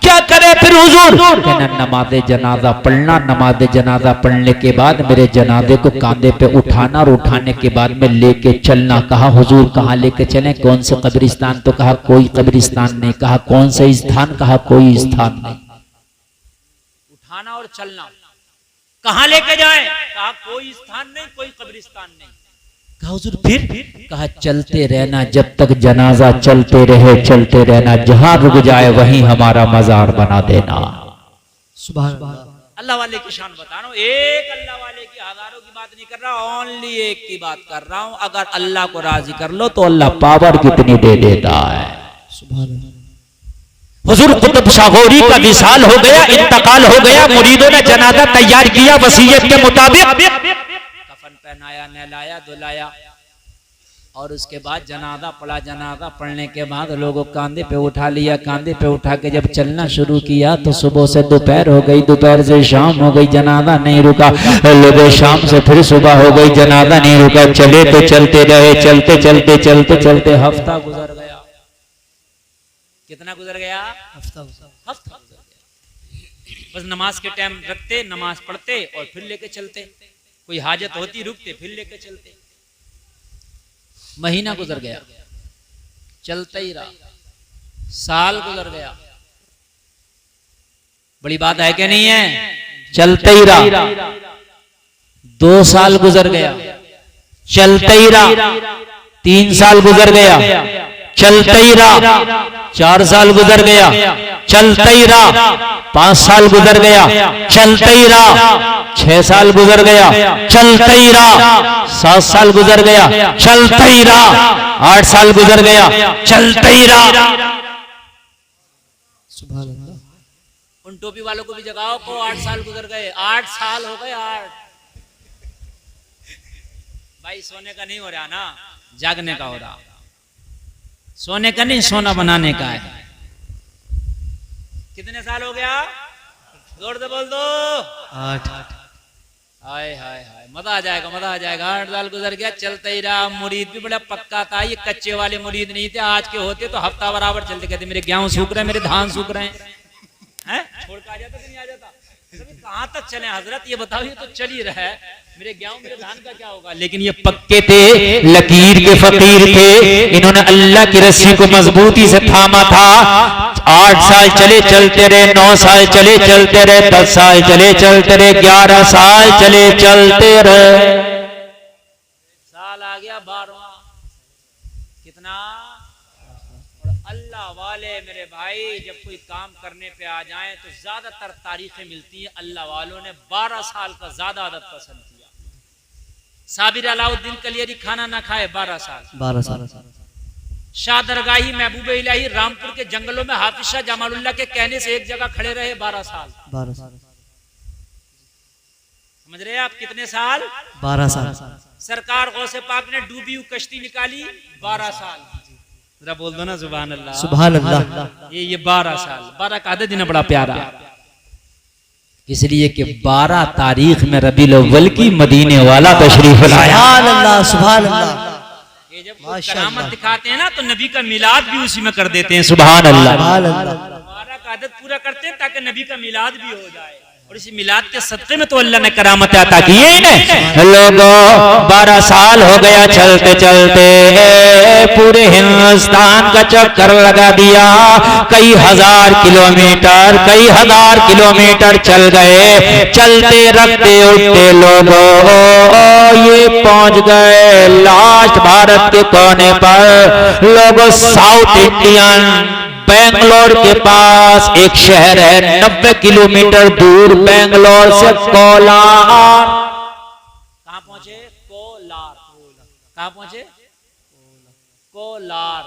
क्या करे फिर हुजूर? कहना नमाज जनाजा पढ़ना, नमाज जनाजा पढ़ने के बाद मेरे जनाजे को कांधे पे उठाना और उठाने के बाद में लेके चलना। कहा हुजूर कहाँ लेके चलें? कौन से कब्रिस्तान? तो कहा कोई कब्रिस्तान नहीं। कहा कौन से स्थान? कहा कोई स्थान नहीं। उठाना और चलना, कहाँ लेके जाएं? कहा कोई स्थान नहीं, कोई कब्रिस्तान नहीं। कहा हुजूर फिर? कहा चलते रहना, जब तक जनाजा चलते रहे चलते रहना, जहां रुक जाए वहीं हमारा मजार बना देना। सुभान अल्लाह। अल्लाह वाले की शान बता रहा हूँ, एक अल्लाह वाले की हजारों की बात नहीं कर रहा, ओनली एक की बात कर रहा हूँ। अगर अल्लाह को राजी कर लो तो अल्लाह पावर कितनी दे देता है। सुभान अल्लाह। हुजूर कुतुब शाह गौरी का विशाल हो गया, इंतकाल हो गया, मुरीदों ने जनाजा तैयार किया वसीयत के मुताबिक, कफन पहनाया, नहलाया, धुलाया और उसके बाद जनाजा पढ़ा। जनाजा पढ़ने के बाद लोगों कांधे पे उठा लिया। कांधे पे उठा के जब चलना शुरू किया तो सुबह से दोपहर हो गई, दोपहर से शाम हो गई, जनाजा नहीं रुका। लोगों शाम से फिर सुबह हो गई, जनाजा नहीं रुका। चले तो चलते रहे, चलते चलते चलते चलते हफ्ता गुजर गया। कितना गुजर गया? हफ्ता हफ्ता गुजर गया। बस नमाज के टाइम रखते, नमाज पढ़ते और फिर लेके चलते। कोई हाजत होती रुकते, फिर लेके चलते। महीना गुजर गया, चलता ही रहा। साल गुजर गया। बड़ी बात है कि नहीं है? चलते ही रहा। 2 साल गुजर गया, चलते ही रहा। 3 साल गुजर गया, चलते ही रहा। 4 साल गुजर गया, चलते ही रहा। 5 साल गुजर गया, चलते ही रहा। 6 साल गुजर गया, चलते ही रहा। 7 साल गुजर गया, चलते ही रहा। 8 साल गुजर गया, चलते ही रहा। सुभान अल्लाह। उन टोपी वालों को भी जगाओ को 8 साल गुजर गए। 8 साल हो गए। 8 भाई सोने का नहीं हो रहा ना, जागने का हो रहा। सोने का नहीं, सोना बनाने का है। कितने साल हो गया? जोर से बोल दो। 8। हाय हाय हाय, मजा आ जाएगा, मजा आ जाएगा। 8 साल गुजर गया, चलता ही रहा। मुरीद भी बड़ा पक्का था। ये कच्चे वाले मुरीद नहीं थे। आज के होते तो हफ्ता बराबर चलते, कहते मेरे गेहूं सूख रहे हैं, मेरे धान सूख रहे हैं। छोड़ के आ जाता कि नहीं आ जाता? कहां तक चले हजरत, ये बताओ। ये तो चल ही रहा है, मेरे गेहूं मेरे धान का क्या होगा? लेकिन ये पक्के थे, लकीर के फकीर थे। इन्होंने अल्लाह की रस्सी को मजबूती से थामा था। 8 साल चले चलते रहे, 9 साल चले चलते रहे, 10 साल चले चलते रहे, 11 साल चले चलते रहे। साल आ गया 12वां। कितना? और अल्लाह वाले मेरे भाई भाई जब कोई काम करने पे आ जाए तो ज्यादातर तारीखें मिलती हैं अल्लाह वालों ने 12 साल का ज्यादा अदद पसंद किया। साबिर अलाउद्दीन कलियरी खाना ना खाए 12 साल। 12 साल। शाह दरगाही महबूब इलाही रामपुर के जंगलों में हाफिज शाह जमालुल्लाह के कहने से एक जगह खड़े रहे 12 साल। 12 साल। समझ रहे हैं आप कितने साल? 12 साल। सरकार गौसे पाक ने डूबी हुई कश्ती निकाली 12 साल। जरा बोल दो ना सुभान अल्लाह। सुभान अल्लाह। ये 12 साल 12 का आदत बड़ा प्यारा, इसलिए कि 12 तारीख में रबीउल अव्वल की मदीने वाला तशरीफ लाया। सुभान अल्लाह। सुभान अल्लाह। ये जब कोई करामत दिखाते हैं ना तो नबी का मिलाद भी उसी में कर देते हैं। सुभान अल्लाह। 12 का आदत पूरा करते हैं ताकि नबी का मिलाद भी हो जाए, और इसी मिलाद के सदक़े में तो अल्लाह ने करामत अता की है। लोगों 12 साल हो गया चलते चलते पूरे हिंदुस्तान का चक्कर लगा दिया। कई हजार किलोमीटर चल गए। चलते रखते उठते लोगों ये पहुंच गए लास्ट भारत के कोने पर। लोगों साउथ इंडियन बेंगलोर के पास एक शहर है 90 किलोमीटर दूर बेंगलोर से कोलार। कहां पहुंचे? कोलार। कहां पहुंचे? कोलार।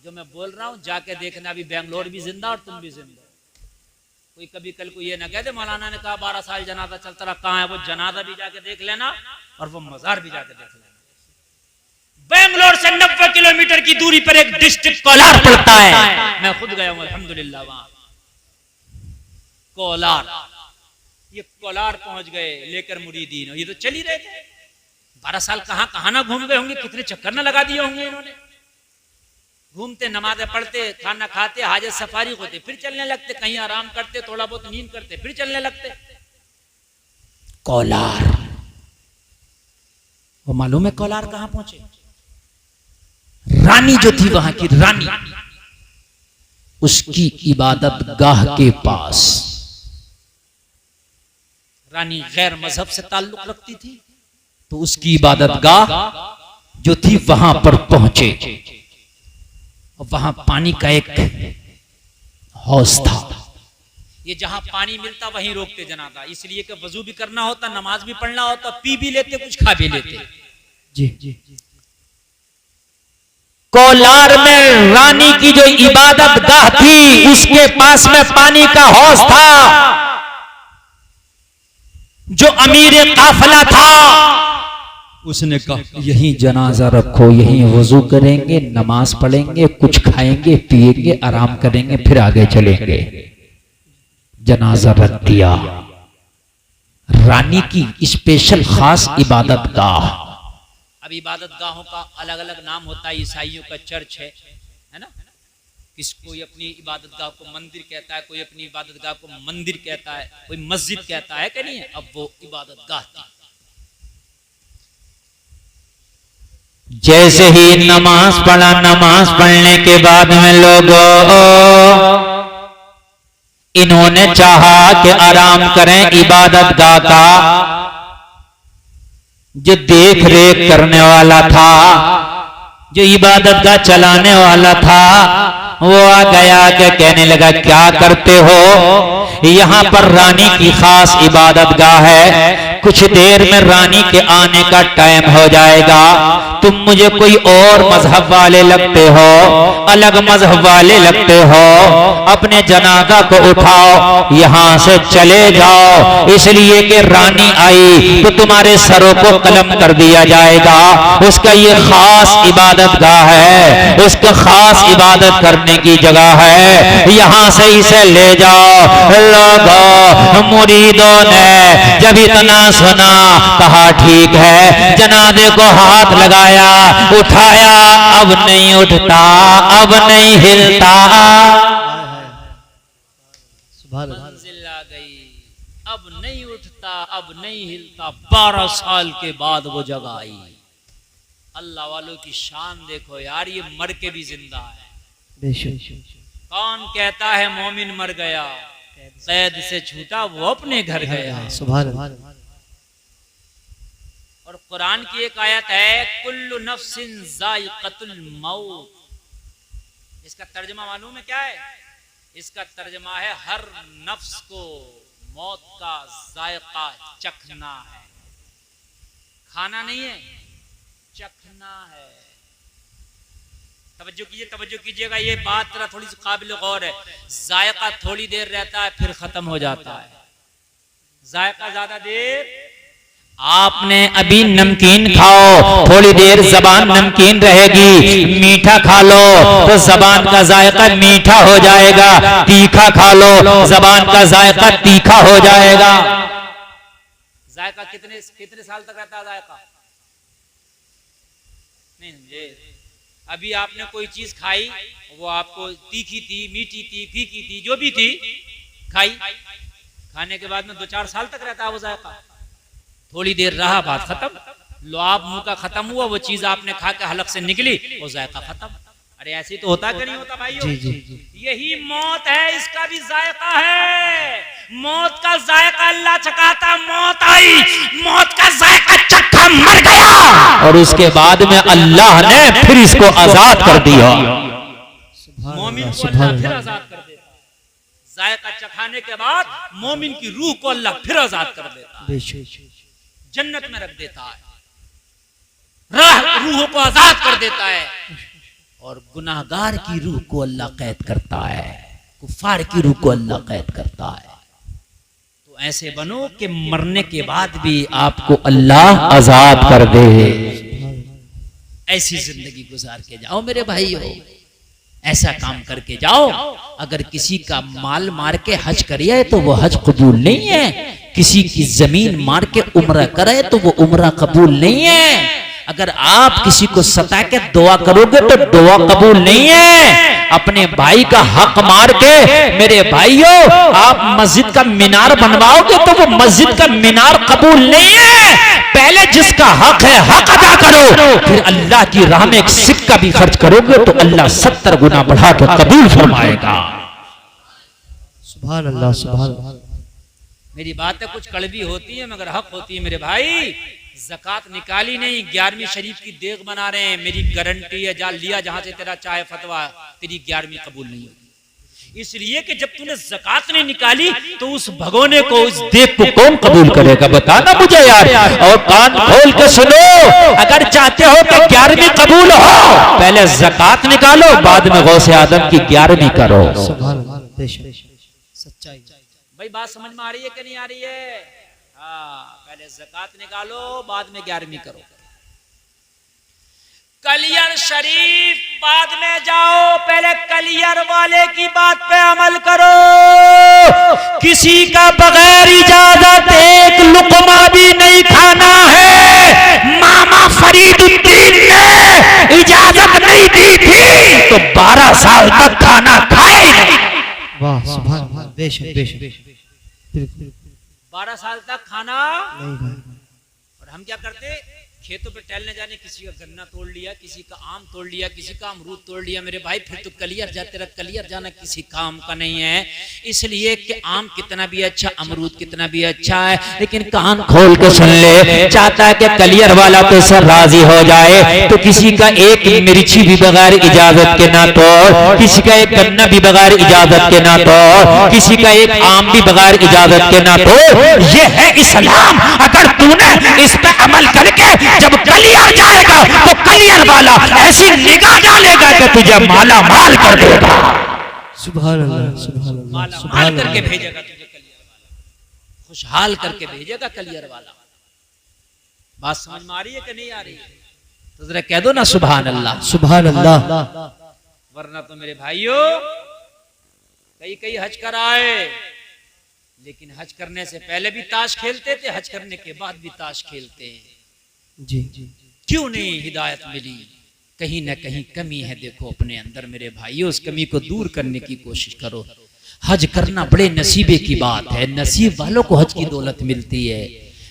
जो मैं बोल रहा हूं जाके देखना, अभी बेंगलोर भी जिंदा और तुम भी जिंदा। कोई कभी कल को ये ना कह दे मौलाना ने कहा 12 साल जनाजा चलता रहा। कहां है वो जनाजा भी जाके देख लेना और वो मजार भी जाके देख लेना। बेंगलोर से 90 किलोमीटर की दूरी पर एक डिस्ट्रिक्ट कोलार पड़ता है। मैं खुद गया हूं अल्हम्दुलिल्लाह वहां कोलार। ये कोलार पहुंच गए लेकर मुरीदीन। ये तो चल ही रहे थे 12 साल। कहां कहां ना घूम गए होंगे, कितने चक्कर ना लगा दिए होंगे इन्होंने। घूमते, नमाजें पढ़ते, खाना खाते, हाजत सफारी होते, फिर चलने लगते, कहीं आराम करते, थोड़ा बहुत नींद करते, फिर चलने लगते। कोलार। वो मालूम है कोलार कहां पहुंचे? रानी जो थी वहां की रानी, उसकी इबादत गाह के पास। रानी गैर मजहब से ताल्लुक रखती थी तो उसकी इबादत गाह जो थी वहां पर पहुंचे। और वहां पानी का एक हौज था। ये जहां पानी मिलता वहीं रोकते जनाजा, इसलिए कि वजू भी करना होता, नमाज भी पढ़ना होता, पी भी लेते, कुछ खा भी लेते। जी। कोलार में रानी की जो इबादत गाह थी उसके पास में पानी का हौज था। जो अमीर काफिला था उसने कहा यहीं जनाजा रखो, यहीं वजू करेंगे, नमाज पढ़ेंगे, कुछ खाएंगे पिएंगे, आराम करेंगे, फिर आगे चलेंगे। जनाजा रख दिया। रानी की स्पेशल खास इबादत गाह। अब इबादत गाहों का अलग अलग नाम होता है। ईसाइयों का चर्च है ना। कोई अपनी इबादत गाह को मंदिर कहता है, कोई अपनी इबादत गाह को मंदिर कहता है, कोई मस्जिद कहता है कि नहीं है। अब वो इबादत गाह थी। जैसे ही नमाज पढ़ा, नमाज पढ़ने के बाद में लोगों इन्होंने चाहा कि आराम करें। इबादत गाह का जो देख रेख करने वाला था, जो इबादत गाह चलाने वाला था, वो आ गया कि कहने लगा क्या करते हो? यहाँ पर रानी की खास इबादत गाह है, कुछ देर में रानी के आने का टाइम हो जाएगा। तुम मुझे कोई और मजहब वाले लगते हो, अलग मजहब वाले लगते हो, अपने जनाजा को उठाओ, यहाँ से चले जाओ, इसलिए कि रानी आई तो तुम्हारे सरों को कलम कर दिया जाएगा। उसका ये खास इबादत गाह है, उसका खास इबादत करने की जगह है, यहाँ से इसे ले जाओ। लोगों मुरीदों ने जब इतना सुना कहा ठीक है, जनाजे को हाथ लगाया, उठाया, अब नहीं उठता, अब नहीं हिलता। मंजिल आ गई, अब नहीं उठता, अब नहीं हिलता। 12 साल के बाद वो जगह आई। अल्लाह वालों की शान देखो यार, ये मर के भी जिंदा है। कौन कहता है मोमिन मर गया, कैद से छूटा वो अपने घर गया। सुभान अल्लाह। और कुरान की एक आयत है, कुल्लु नफ्सिन जायक़तुल मौत। इसका तर्जुमा मालूम है क्या है? इसका तर्जमा है हर नफ्स को मौत का जायका चखना है, खाना नहीं है, चखना है। तवज्जो कीजिएगा, ये बात जरा थोड़ी सी काबिल गौर है। जायका थोड़ी देर रहता है फिर खत्म हो जाता है, जायका ज्यादा देर। आपने अभी नमकीन खाओ, थोड़ी देर जबान नमकीन रहेगी, मीठा खा लो तो जबान का जायका मीठा हो जाएगा, तीखा खा लो जबान का जायका तीखा हो जाएगा। जायका कितने साल तक रहता है जायका? नहीं समझे? अभी आपने कोई चीज खाई, वो आपको तीखी थी, मीठी थी, फीकी थी, जो भी थी खाई, खाने के बाद में 2-4 साल तक रहता है वो जायका। थोड़ी देर रहा, बात खत्म। लुआब मुंह का खत्म हुआ, वो चीज आपने खा के हलक से निकली, वो जायका खत्म। अरे ऐसे तो होता कि नहीं होता भाइयों? जी जी जी। यही मौत है, इसका भी जायका है। मौत का जायका अल्लाह चखाता, मौत आई, मौत का जायका चखा, मर गया, और उसके बाद में अल्लाह ने फिर इसको आजाद कर दिया। मोमिन को अल्लाह फिर आजाद कर देता। जायका चखाने के बाद मोमिन की रूह को अल्लाह फिर आजाद कर देता है, जन्नत में रख देता है, रूह को आजाद कर देता है। और गुनाहगार की रूह को अल्लाह कैद करता है, कुफार की रूह को अल्लाह कैद करता है। तो ऐसे बनो कि मरने के बाद भी आपको अल्लाह आजाद कर दे। ऐसी जिंदगी गुजार के जाओ मेरे भाइयों, ऐसा काम करके जाओ। अगर किसी का माल मार के हज करिए तो वो हज कबूल नहीं है, किसी की जमीन मार के उम्रा करे तो वो उम्रा कबूल नहीं है, अगर आप किसी को सता के दुआ करोगे तो दुआ कबूल नहीं है। अपने भाई का हक मार के मेरे भाइयों आप मस्जिद का मीनार बनवाओगे तो वो मस्जिद का मीनार कबूल नहीं है। पहले जिसका हक है हक अदा करो, फिर अल्लाह की राह में एक सिक्का भी खर्च करोगे तो अल्लाह 70 गुना बढ़ा के कबूल फरमाएगा। सुभान अल्लाह, सुभान अल्लाह। मेरी बातें कुछ कड़वी होती है मगर हक होती है मेरे भाई। ज़कात निकाली नहीं, 11वीं शरीफ की देग बना रहे हैं, मेरी गारंटी है, जा लिया जहां से तेरा चाहे फतवा, तेरी 11वीं कबूल नहीं होगी। इसलिए कि जब तूने ज़कात नहीं निकाली तो उस भगोने को, उस देग को कौन कबूल करेगा? बताना मुझे यार। और कान खोल के सुनो, अगर चाहते हो कि 11वीं कबूल हो, पहले ज़कात निकालो, बाद में गौसे आदम की 11वीं करो। सच्चाई। भाई बात समझ में आ रही है कि नहीं आ रही है? हाँ, पहले ज़कात निकालो, बाद में 11वीं करो। कलियर शरीफ बाद में जाओ, पहले कलियर वाले की बात पे अमल करो। किसी का बगैर इजाजत एक लुकमा भी नहीं खाना है। मामा फरीदुद्दीन ने इजाजत नहीं दी थी तो 12 साल तक खाना खाए नहीं। वाह, सुभान अल्लाह, बेशक बेशक। 12 साल तक खाना नहीं। और हम क्या करते? खेतों पे टहलने जाने, किसी का गन्ना तोड़ लिया, किसी का आम तोड़ लिया, किसी का अमरूद तोड़ लिया। मेरे भाई फिर तो कलियर जाते रह, कलियर जाना किसी काम का नहीं है। इसलिए कि आम कितना भी अच्छा, अमरूद कितना भी अच्छा है, लेकिन कान खोल के सुन ले, चाहता है कि कलियर वाला तो सर राजी हो जाए, तो किसी का एक मिर्ची भी बगैर इजाजत के ना तोड़, किसी का एक गन्ना भी बगैर इजाजत के ना तोड़, किसी का एक आम भी बगैर इजाजत के ना तोड़। ये है इस्लाम। अगर तूने इस पे अमल करके जब कलियर जाएगा तो कलियर वाला ऐसी निगाह डालेगा कि तुझे माला माल कर देगा। सुभान अल्लाह, सुभान अल्लाह, माला सुभान माल करके अल्लाह। भेजेगा तुझे कलियर वाला, खुशहाल करके भेजेगा कलियर वाला। बात समझ में आ रही है कि नहीं आ रही है? तो जरा कह दो ना सुभान अल्लाह, सुभान अल्लाह। वरना तो मेरे भाइयों कई हज कराए, लेकिन हज करने से पहले भी ताश खेलते थे, हज करने के बाद भी ताश खेलते हैं। जी। क्यों नहीं हिदायत मिली? कहीं ना कहीं कमी है। देखो अपने अंदर मेरे भाइयों, उस कमी को दूर करने की कोशिश करो। हज करना बड़े नसीबे की बात है, नसीब वालों को हज की दौलत मिलती है।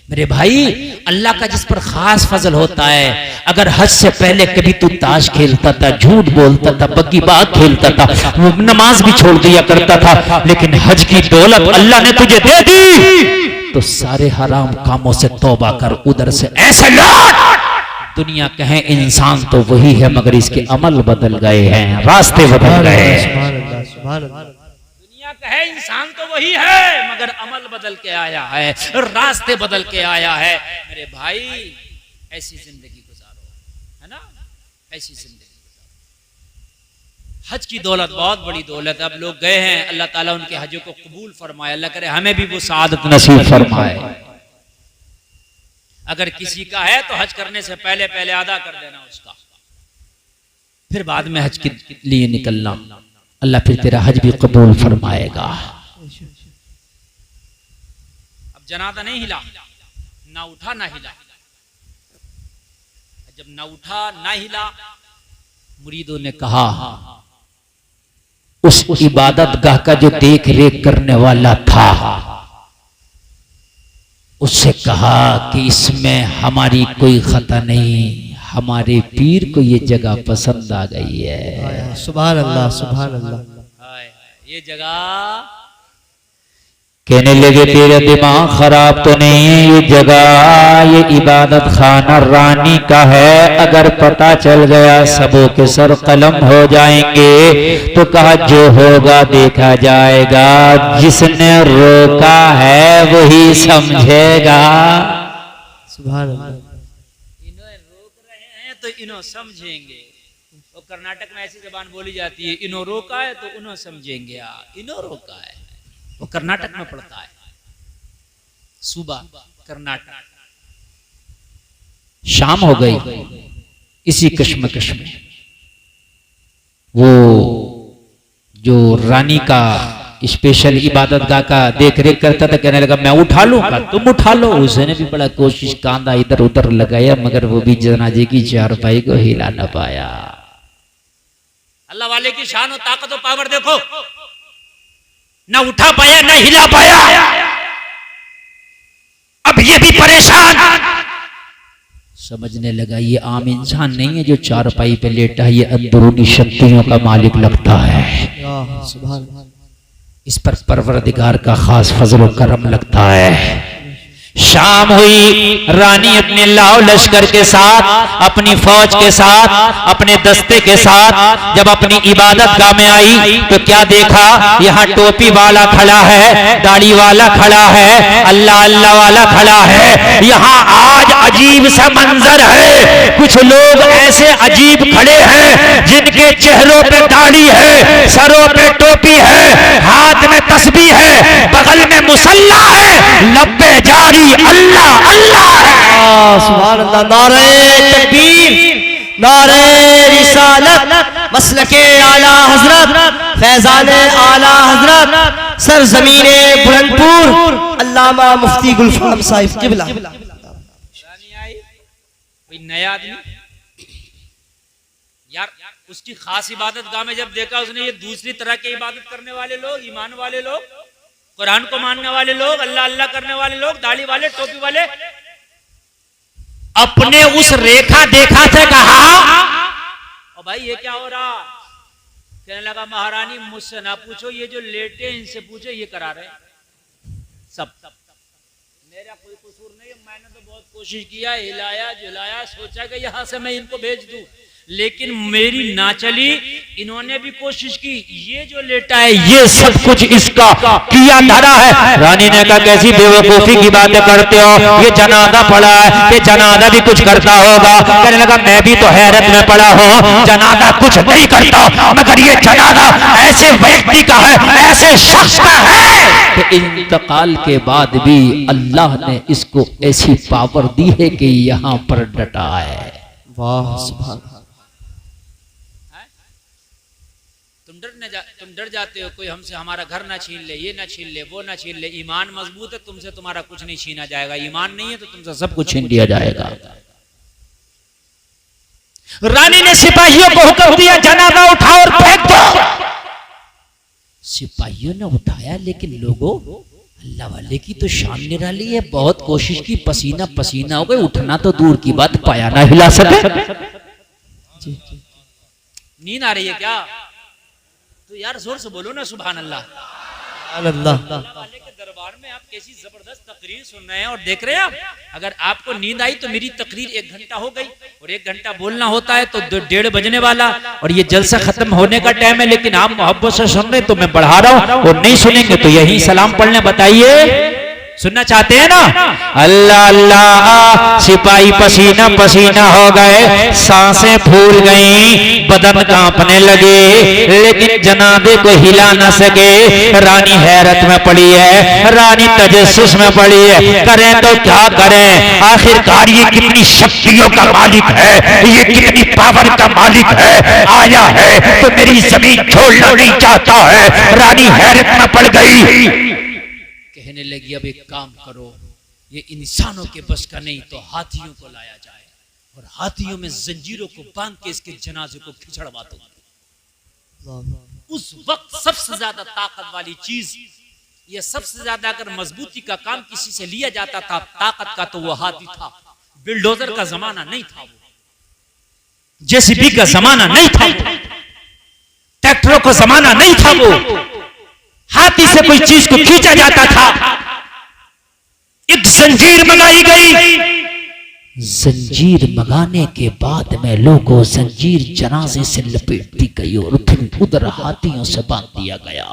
मेरे भाई अल्लाह का जिस पर खास फजल होता है। अगर हज से पहले कभी तू ताश खेलता था, झूठ बोलता था, बग्गी बात खेलता था, नमाज भी छोड़ दिया करता था, लेकिन हज की दौलत अल्लाह ने तुझे दे दी तो सारे हराम कामों से तौबा कर, उधर से ऐसे लौट। दुनिया कहे इंसान तो वही है मगर इसके अमल बदल गए हैं, रास्ते बदल गए हैं। सुभान अल्लाह, सुभान अल्लाह। हक है, इंसान तो वही है मगर अमल बदल के आया है, रास्ते बदल के आया है। मेरे भाई ऐसी जिंदगी गुजारो, है ना, ऐसी जिंदगी। हज की दौलत बहुत बड़ी दौलत है। अब लोग गए हैं, अल्लाह ताला उनके हजों को कबूल फरमाए, अल्लाह करे हमें भी वो सादत नसीब फरमाए। अगर किसी का है तो हज करने से पहले पहले अदा कर देना उसका, फिर बाद में हज के लिए निकलना, अल्लाह फिर तेरा हज भी कबूल फरमाएगा। अब जनाजा नहीं हिला, ना उठा ना हिला। जब ना उठा ना हिला, मुरीदों ने कहा उस इबादत गाह का जो देख रेख करने वाला था उससे कहा कि इसमें हमारी कोई खता नहीं, हमारे पीर को ये जगह पसंद आ गई है। सुभान अल्लाह, सुभान अल्लाह। ये जगह, कहने लगे तेरा दिमाग खराब तो नहीं है, ये जगह ये इबादत खाना रानी का है, अगर पता चल गया सबों के सर कलम हो जाएंगे। तो कहा जो होगा देखा जाएगा, जिसने रोका है वही समझेगा। सुभान अल्लाह। इन्हों रोक रहे हैं तो इन्हों समझेंगे। वो कर्नाटक में ऐसी जबान बोली जाती है, इन्हों रोका है तो उन्हों समझेंगे। इन्हों रोका है, वो कर्नाटक में पड़ता है, सूबा कर्नाटक। शाम हो गई, इसी कश्मकश में वो जो रानी का स्पेशल इबादत गाह का देख रेख करता था, कहने लगा मैं उठा लूंगा, तुम उठा लो। उसने भी बड़ा कोशिश, कांधा इधर उधर लगाया, मगर वो भी जनाजे की चारपाई को हिला न पाया। अल्लाह वाले की शान और ताकत और पावर देखो, ना उठा पाया ना हिला पाया। अब ये भी परेशान, समझने लगा ये आम इंसान नहीं है जो चारपाई पे लेटा है, ये अंदरूनी शक्तियों का मालिक लगता है। सुभान। इस पर परवरदिगार का खास फजल और करम लगता है। शाम हुई, रानी अपने लाओ लश्कर के साथ, अपनी फौज के साथ, अपने दस्ते के साथ जब अपनी इबादत गाह में आई तो क्या देखा, यहाँ टोपी वाला खड़ा है, दाढ़ी वाला खड़ा है, अल्लाह अल्लाह वाला खड़ा है। यहाँ आज अजीब सा मंजर है, कुछ लोग ऐसे अजीब खड़े हैं जिनके चेहरों पे दाढ़ी है, सरों पे टोपी है, हाथ में तस्बीह है, बगल में मुसल्ला है, लब्बे जारी अल्लाह अल्लाह है। सुभान अल्लाह। नारे तकबीर, नारे रिसालत, मसलके आला हजरत, फैजान आला हजरत, सरजमीने बुलंदपुर, अल्लामा मुफ्ती गुलफाम साहिब किबला। रानी आई, कोई नया आदमी यार, उसकी खास इबादत गाह में जब देखा उसने, ये दूसरी तरह की इबादत करने वाले लोग, ईमान वाले लोग, कुरान को मानने वाले लोग, अल्लाह अल्लाह करने वाले लोग, दाढ़ी वाले, टोपी वाले, अपने उस रेखा देखा से कहा और भाई ये क्या हो रहा। कहने लगा महारानी मुझसे ना पूछो, ये जो लेटे इनसे पूछो, ये करा रहे सब। मेरा कोई कसूर नहीं है, मैंने तो बहुत कोशिश किया, हिलाया झुलाया, सोचा कि यहां से मैं इनको भेज दूं, लेकिन मेरी ना चली। इन्होंने भी कोशिश की, ये जो लेटा है ये सब कुछ इसका किया धरा है। रानी ने कहा कैसी बेवकूफी की बातें करते हो, ये जनाजा पड़ा है, ये जनाजा भी कुछ करता होगा। कहने लगा मैं भी तो हैरत में पड़ा हूँ, जनाजा कुछ नहीं करता, मगर ये जनाजा ऐसे व्यक्ति का है, ऐसे शख्स का है कि इंतकाल के बाद भी अल्लाह ने इसको ऐसी पावर दी है कि यहाँ पर डटा है। वाह सुभान। तुम डर जाते हो कोई हमसे हमारा घर ना छीन ले, ये ना छीन ले, वो ना छीन ले। ईमान मजबूत है, तुमसे तुम्हारा कुछ नहीं छीना जाएगा। ईमान नहीं है तो तुमसे सब कुछ छीन लिया जाएगा। रानी ने सिपाहियों को हुक्म दिया जनाजा उठाओ और फेंक दो। सिपाहियों ने उठाया, लेकिन लोगों अल्लाह वाले की तो शान निराली है। बहुत कोशिश की, पसीना पसीना हो गए, उठना तो दूर की बात, पाया ना हिला सके। नींद आ रही है क्या? तो यार जोर से बोलो ना सुभान अल्लाह। अल्लाह वाले के दरबार में आप कैसी जबरदस्त तकरीर सुन रहे हैं और देख रहे हैं आप। अगर आपको नींद आई तो मेरी तकरीर 1 घंटा हो गई और 1 घंटा बोलना होता है तो 1:30 बजने वाला और ये जलसा खत्म होने का टाइम है, लेकिन आप मोहब्बत से सुन रहे तो मैं बढ़ा रहा हूँ और नहीं सुनेंगे तो यही सलाम पढ़ने। बताइए सुनना चाहते हैं ना? अल्लाह अल्लाह सिपाही पसीना पसीना हो गए, सांसें फूल गईं, बदन कांपने लगे, लेकिन जनाबे को हिला न सके। रानी हैरत में पड़ी है, रानी तजस्सुस में पड़ी है, करें तो क्या करें? आखिरकार ये कितनी शक्तियों का मालिक है, ये कितनी पावर का मालिक है, आया है तो मेरी जमीन छोड़ना नहीं चाहता है। रानी हैरत में पड़ गई, कहने लगी अब एक काम करो, ये इंसानों के बस का नहीं तो हाथियों को लाया जाए और हाथियों में जंजीरों को बांध के इसके जनाजे को खिंचड़वा दो। उस वक्त सबसे ज्यादा ताकत वाली चीज, ये सबसे ज्यादा अगर मजबूती का काम किसी से लिया जाता था ताकत का, तो वो हाथी था। बिल्डोजर का जमाना नहीं था, वो जेसीबी का जमाना नहीं था, ट्रैक्टरों का जमाना नहीं था, वो हाथी से कोई चीज को खींचा जाता था। एक जंजीर मंगाई गई, जंजीर मंगाने के बाद में लोगों जंजीर जनाजे से लपेट दी गई और फिर उधर हाथियों से बांध दिया गया।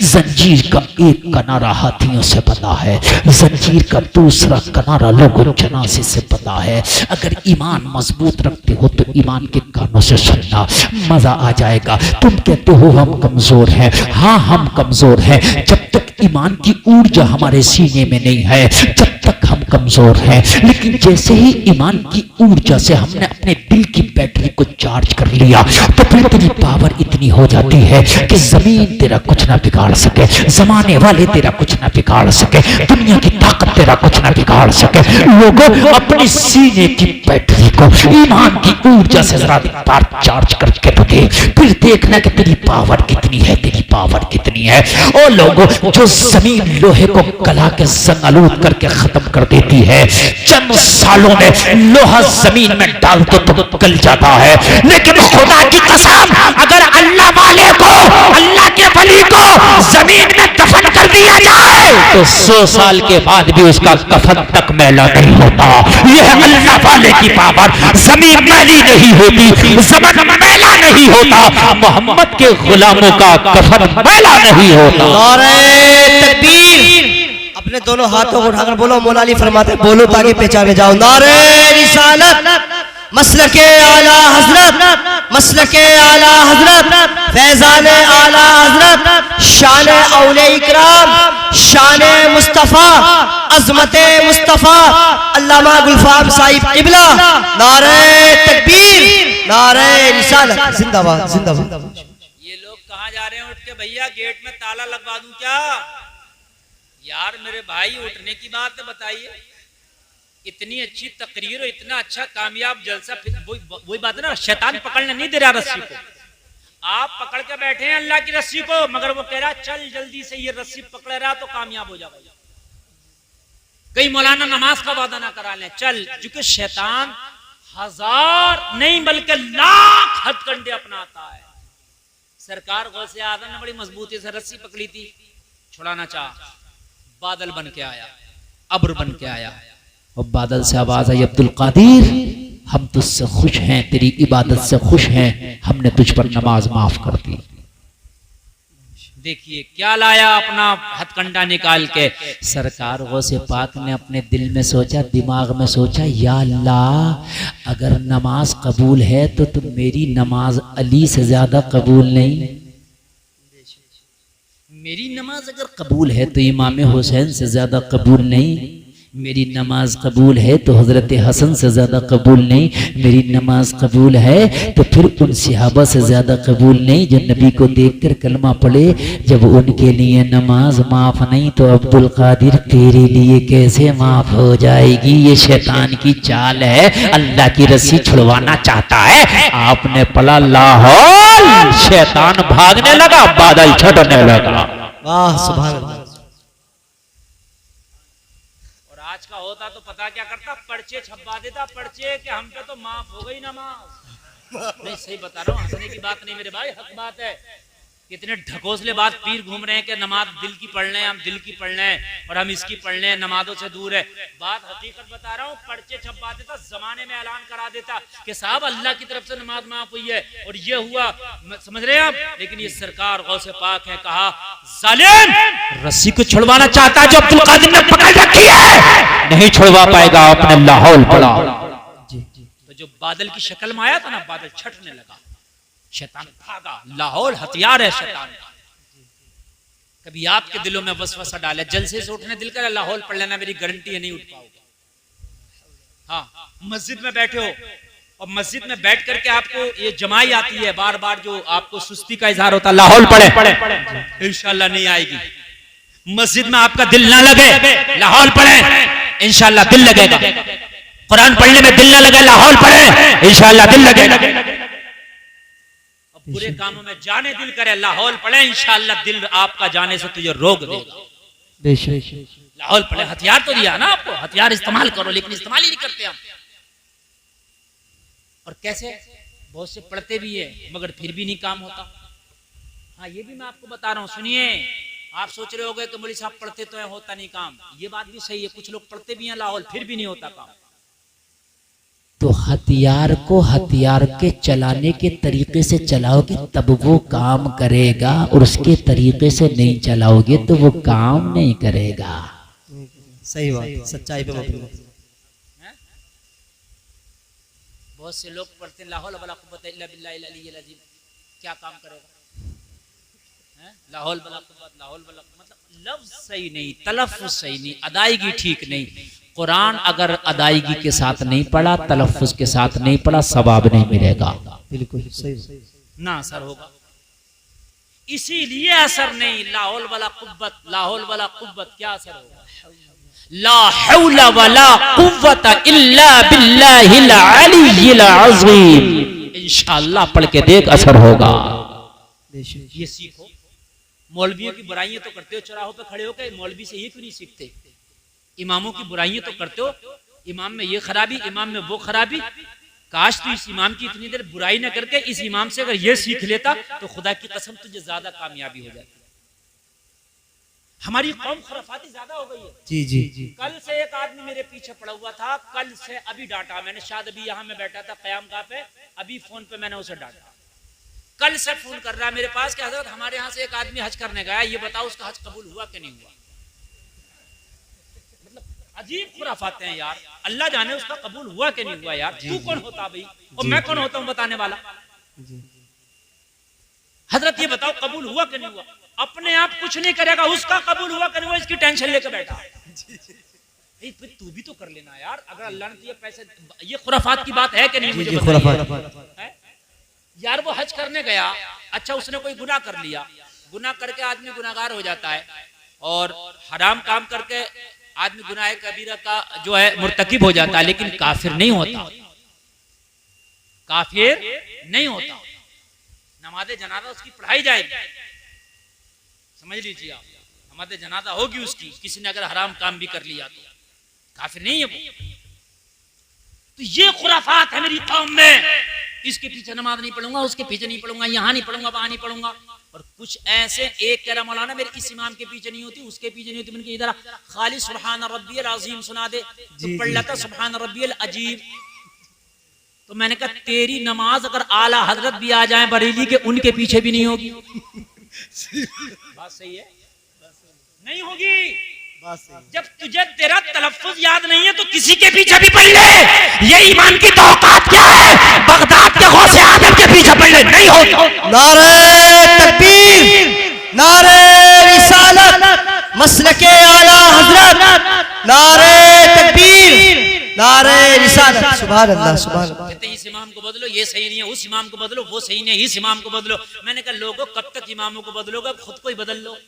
जंजीर का एक किनारा हाथियों से बंधा है, जंजीर का दूसरा किनारा लोगों जनाजे से बंधा है। अगर ईमान मजबूत रखते हो तो ईमान के कानों से सुनना, मजा आ जाएगा। तुम कहते हो हम कमजोर हैं, हाँ हम कमजोर हैं। जब तक ईमान की ऊर्जा हमारे सीने में नहीं है जब तक हम कमजोर हैं। लेकिन जैसे ही ईमान की ऊर्जा से हमने अपने दिल की बैटरी को चार्ज कर लिया तो फिर तेरी पावर इतनी हो जाती है कि जमीन तेरा कुछ ना बिगाड़ सके, जमाने वाले तेरा कुछ ना बिगाड़ सके, दुनिया की ताकत तेरा कुछ ना बिगाड़ सके। लोगों अपनी सीने की बैटरी को ईमान की ऊर्जा से जरा बार चार्ज करके तो दे, फिर देखना कि तेरी पावर कितनी है, तेरी पावर कितनी है। और लोगों जो जमीन लोहे को गला के जंग-आलूद करके खत्म कर देती है, चंद सालों में लोहा जमीन में डाल तो गल जाता है। लेकिन खुदा की कसम, अगर अल्लाह वाले को, अल्लाह के वली को जमीन में दफन कर दिया जाए तो 100 साल के बाद भी उसका कफन तक मैला नहीं होता। यह अल्लाह वाले की पावर। जमीन मैली नहीं होती, जमीन मैला नहीं होता, मोहम्मद के गुलामों का कफन मैला नहीं होता। नारे तकबीर। अपने दोनों हाथों को उठाकर बोलो, मौला अली फरमाते बोलो ताकि पहचाने जाओ। नारे रिसालत, मसलके आला हजरत, मसलके आला हजरत, फैजाने आला हजरत, शान औले इकराम, शान मुस्तफा, अजमते मुस्तफा अल्लामा गुलफाम साहिब किबला। नारे तकबीर, नारे रिसालत, जिंदाबाद जिंदाबाद। ये लोग कहाँ जा रहे हैं उठ के? भैया गेट में ताला लगवा दूं क्या? यार मेरे भाई उठने की बात है, बताइए। इतनी अच्छी तकरीर और इतना अच्छा कामयाब जलसा, वही बात है ना, शैतान पकड़ने नहीं दे रहा रस्सी को। आप पकड़ के बैठे हैं अल्लाह की रस्सी को, मगर वो कह रहा चल जल्दी से, ये रस्सी पकड़ रहा तो कामयाब हो जाएगा। कई मौलाना नमाज का वादा ना करा लें, चल, क्योंकि शैतान 1000 नहीं बल्कि लाख हथकंडे अपनाता है। सरकार गौसे आजम ने बड़ी मजबूती से रस्सी पकड़ी थी, छुड़ाना चाह, बादल बन के आया, अब्र बन के आया और बादल से आवाज आई, अब्दुल कादिर हम तुझसे खुश हैं, तेरी इबादत से खुश हैं, हमने तुझ पर नमाज माफ कर दी। देखिए क्या लाया अपना हथकंडा निकाल के। सरकार गौसे पाक ने अपने दिल में सोचा, दिमाग में सोचा, या अल्लाह अगर नमाज कबूल है तो मेरी नमाज अली से ज्यादा कबूल नहीं, मेरी नमाज अगर कबूल है तो इमाम हुसैन से ज्यादा कबूल नहीं, मेरी नमाज कबूल है तो हजरत हसन से ज्यादा कबूल नहीं, मेरी नमाज कबूल है तो फिर उन सहाबा से ज्यादा कबूल नहीं जो नबी को देखकर कलमा पढ़े। जब उनके लिए नमाज माफ नहीं तो अब्दुल कादिर तेरे लिए कैसे माफ हो जाएगी? ये शैतान की चाल है, अल्लाह की रस्सी छुड़वाना चाहता है। आपने पढ़ा लाहौल, शैतान भागने लगा, बादल छटने लगा। वाह सुभान अल्लाह। आज का होता तो पता क्या करता, पर्चे छपवा देता, पर्चे कि हम पे तो माफ हो गई नमाज। नहीं सही बता रहा हूँ, हंसने की बात नहीं मेरे भाई, हक बात है कितने ढकोसलेबाज पीर घूम रहे हैं कि नमाज दिल की पढ़ लें, हम दिल की पढ़ लें और हम इसकी पढ़ लें, नमाजों से दूर है। बात हकीकत बता रहा हूँ, पर्चे छपवा देता, जमाने में ऐलान करा देता कि साहब अल्लाह की तरफ से नमाज माफ हुई है और ये हुआ, समझ रहे हैं आप। लेकिन ये सरकार गौसे पाक है, कहा जालिम रस्सी को छुड़वाना चाहता है जो अब्दुल कादिर ने पकड़ रखी है, नहीं छुड़वा पाएगा अपने लाहौल पड़ा। तो जो बादल की शक्ल में आया था ना, बादल छटने लगा, शैतान भागा। लाहौल हथियार है शैतान का। कभी आपके दिलों में वसवसा डाले, जलसे से उठने दिल करे, लाहौल पढ़ लेना, मेरी गारंटी है नहीं उठ पाओगे। हाँ, मस्जिद में बैठे हो और मस्जिद में बैठ करके आपको ये जमाई आती है बार बार, जो आपको सुस्ती का इजहार होता है, लाहौल पढ़े, इंशाल्लाह नहीं आएगी। मस्जिद में आपका दिल ना लगे, लाहौल पढ़े, इंशाल्लाह दिल लगेगा। कुरान पढ़ने में दिल ना लगे, लाहौल पढ़े, इंशाल्लाह दिल लगेगा। बुरे कामों में जाने दिल करे, लाहौल पढ़े, इंशाल्लाह दिल आपका जाने से तुझे रोक देगा। लाहौल पढ़े, हथियार तो दिया ना आपको, हथियार इस्तेमाल करो, लेकिन इस्तेमाल ही नहीं करते हम। और कैसे, बहुत से पढ़ते भी है मगर फिर भी नहीं काम होता। हाँ, ये भी मैं आपको बता रहा हूँ, सुनिए। आप सोच रहे होगे कि मौलवी साहब पढ़ते तो है, होता नहीं काम। ये बात भी सही है, कुछ लोग पढ़ते भी हैं लाहौल, फिर भी नहीं होता काम। तो हथियार को हथियार के चलाने के तरीके से चलाओगे तब वो काम करेगा, और उसके तरीके से नहीं चलाओगे तो वो काम नहीं करेगा। सही बात, सच्चाई पे मबनी। बहुत से लोग पढ़ते लाहौल वला कुव्वत इल्ला बिल्लाहिल अलिय्यिल अज़ीम, क्या काम करेगा? लाहौल वला कुव्वत, लाहौल वला, मतलब लफ्ज सही नहीं, तलफ्फुज सही नहीं, अदायगी ठीक नहीं। कुरान अगर अदायगी के साथ नहीं पढ़ा, तलफ्फुज के साथ नहीं पढ़ा, सवाब नहीं मिलेगा। बिल्कुल सही, ना असर होगा। इसीलिए असर नहीं। लाहौल वाला कुव्वत, लाहौल वाला कुव्वत, क्या असर होगा? ला हौला वला कुव्वत इल्ला बिल्लाहिल अलिय्यिल अज़ीम। इंशाअल्लाह पढ़ के देख, असर होगा। ये सीखो। मौलवियों की बुराइयां तो करते हो, चौराहों पे खड़े होकर मौलवी से ये क्यों नहीं सीखते? इमामों की बुराइयां तो करते हो, इमाम में ये खराबी, इमाम में वो खराबी। काश तू इस इमाम की इतनी देर बुराई न करके इस इमाम से अगर ये सीख लेता तो खुदा की कसम तुझे ज्यादा कामयाबी हो जाती। हमारी कौम खुराफाती ज्यादा हो गई है। जी जी जी। कल से एक आदमी मेरे पीछे पड़ा हुआ था, कल से अभी डांटा मैंने। शायद अभी यहाँ में बैठा था क़यामगाह पे, अभी फोन पे मैंने उसे डांटा। कल से फोन कर रहा है मेरे पास कि हजरत हमारे यहाँ से एक आदमी हज करने गया, ये बताओ उसका हज कबूल हुआ कि नहीं हुआ। अजीब खुराफाते हैं यार। अल्लाह जाने उसका कबूल हुआ कि नहीं हुआ यार। तू कौन होता भाई और मैं कौन होता हूँ बताने वाला? हजरत ये बताओ कबूल हुआ कि नहीं हुआ। अपने आप कुछ नहीं करेगा, उसका कबूल हुआ कि नहीं हुआ इसकी टेंशन लेकर बैठा। तू भी तो कर लेना यार, अगर अल्लाह ने तुझे पैसे। ये खुराफात की बात है कि नहीं? मुझे बताइए यार। वो हज करने गया, अच्छा उसने कोई गुनाह कर लिया, गुनाह करके आदमी गुनाहगार हो जाता है, और हराम काम करके आदमी गुनाह कबीरा का जो है मुर्तकिब हो जाता है, लेकिन काफिर नहीं होता। काफिर नहीं होता। नमाज़े जनाजा उसकी पढ़ाई जाएगी, समझ लीजिए आप। नमाज़े जनाजा होगी उसकी, किसी ने अगर हराम काम भी कर लिया तो काफिर नहीं है वो। तो ये खुराफात है मेरी कौम में। इसके पीछे नमाज नहीं पढ़ूंगा, उसके पीछे नहीं पढ़ूंगा, यहाँ नहीं पढ़ूंगा, वहां नहीं पढ़ूंगा। और कुछ ऐसे एक कह रहा मौलाना मेरे इस इमाम के पीछे नहीं होती, उसके पीछे नहीं होती। मैंने इधर खाली सुब्हान रब्बियल अज़ीम सुना दे तो पढ़ लेता सुब्हान रब्बियल अजीब। तो मैंने कहा तेरी नमाज अगर आला हजरत भी आ जाए बरेली के, उनके पीछे भी नहीं होगी। बात सही है, नहीं होगी। जब तुझे तेरा तलफ्फुज याद नहीं है तो किसी के पीछे भी पढ़ ले। ये ईमान की तो औकात क्या है? बगदाद के गौसे आजम के पीछे पढ़ ले, नहीं होगा। नारे तकबीर, नारे रिसालत, मसलके आला हजरत, नारे तकबीर, नारे रिसालत। सुभान अल्लाह, सुभान अल्लाह। कहते हैं इस इमाम को बदलो, ये सही नहीं है, उस इमाम को बदलो, वो सही नहीं है, इस इमाम को बदलो। मैंने कहा लोगों कब तक इमामों को बदलोगे, खुद को ही बदल लो।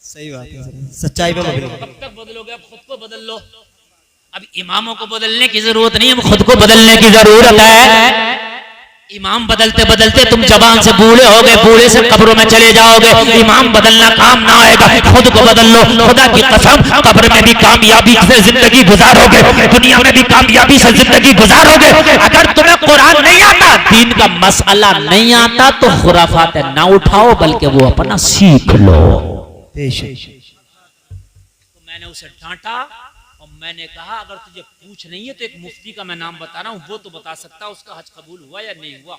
सही बात है, सच्चाई पे मबनी। कब तक बदलोगे, अब खुद को बदल लो। अब इमामों को बदलने की जरूरत नहीं है, खुद को बदलने की जरूरत है। इमाम बदलते बदलते तुम जबान से बूढ़े हो गए, बूढ़े से कब्रों में चले जाओगे। इमाम बदलना काम ना आएगा, खुद को बदल लो। खुदा की कसम, कब्र में भी कामयाबी से जिंदगी गुजारोगे, दुनिया में भी कामयाबी से जिंदगी गुजारोगे। अगर तुम्हें कुरान नहीं आता, दीन का मसला नहीं आता, तो खुराफात ना उठाओ, बल्कि वो अपना सीख लो। तो मैंने उसे डांटा और मैंने कहा अगर तुझे पूछ नहीं है तो एक मुफ्ती का मैं नाम बता रहा हूँ, वो तो बता सकता है उसका हज कबूल हुआ या नहीं हुआ।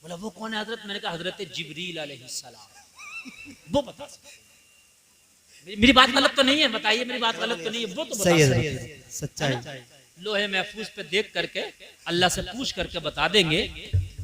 बोला वो कौन है हजरत? मैंने कहा हजरत जिब्रील अलैहिस्सलाम, वो बता सकता है। मेरी बात गलत तो नहीं है? बताइए मेरी बात गलत तो नहीं है? वो तो बता सकता है। सच्चाई लोहे महफूज पे देख करके अल्लाह से पूछ करके बता देंगे।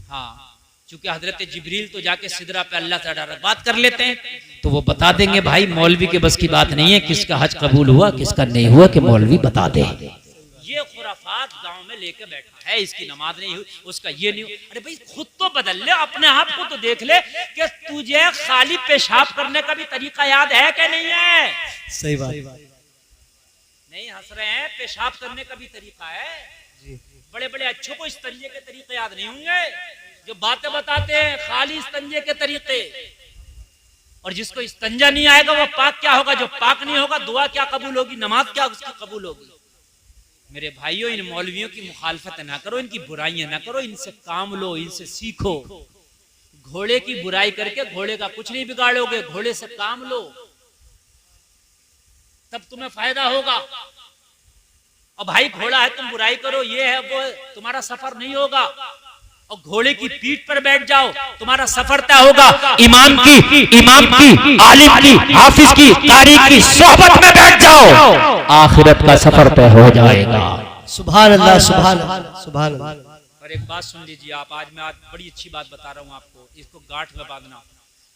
हाँ, क्योंकि हजरत जिब्रील तो जाके सिदरा पे अल्लाह से डायरेक्ट बात कर लेते हैं, तो वो बता देंगे। भाई मौलवी के बस की बात नहीं है किसका हज कबूल हुआ किसका नहीं हुआ कि मौलवी बता दे। ये खुराफात गांव में लेके बैठा है, इसकी नमाज नहीं हुई, उसका ये नहीं हुई। अरे भाई खुद तो बदल ले, अपने आप को तो देख ले कि तुझे खाली पेशाब करने का भी तरीका याद है कि नहीं है? सही बात। नहीं हंस रहे हैं, पेशाब करने का भी तरीका है। बड़े बड़े अच्छों को इस्तंजे के तरीके याद नहीं होंगे, जो बातें बताते हैं खाली इस्तंजे के तरीके। और जिसको इस्तंजा नहीं आएगा वो पाक क्या होगा? जो पाक नहीं होगा दुआ क्या कबूल होगी? नमाज क्या उसकी कबूल होगी? मेरे भाइयों, इन मौलवियों की मुखालफत ना करो, इनकी बुराइयां ना करो, इनसे काम लो, इनसे सीखो। घोड़े की बुराई करके घोड़े का कुछ नहीं बिगाड़ोगे, घोड़े से काम लो, तब तुम्हें फायदा होगा। और भाई घोड़ा है, तुम बुराई करो, ये है वो, तुम्हारा सफर नहीं होगा। और घोड़े की पीठ पर बैठ जाओ, तुम्हारा सफर तय होगा। इमाम की, आलिम की, हाफिज की, कारी की सोहबत में बैठ जाओ, आखिरत का सफर तय हो जाएगा। सुभान अल्लाह, सुभान अल्लाह, सुभान अल्लाह। और एक बात सुन लीजिए आप, आज मैं बड़ी अच्छी बात बता रहा हूँ आपको, इसको गांठ में बांधना।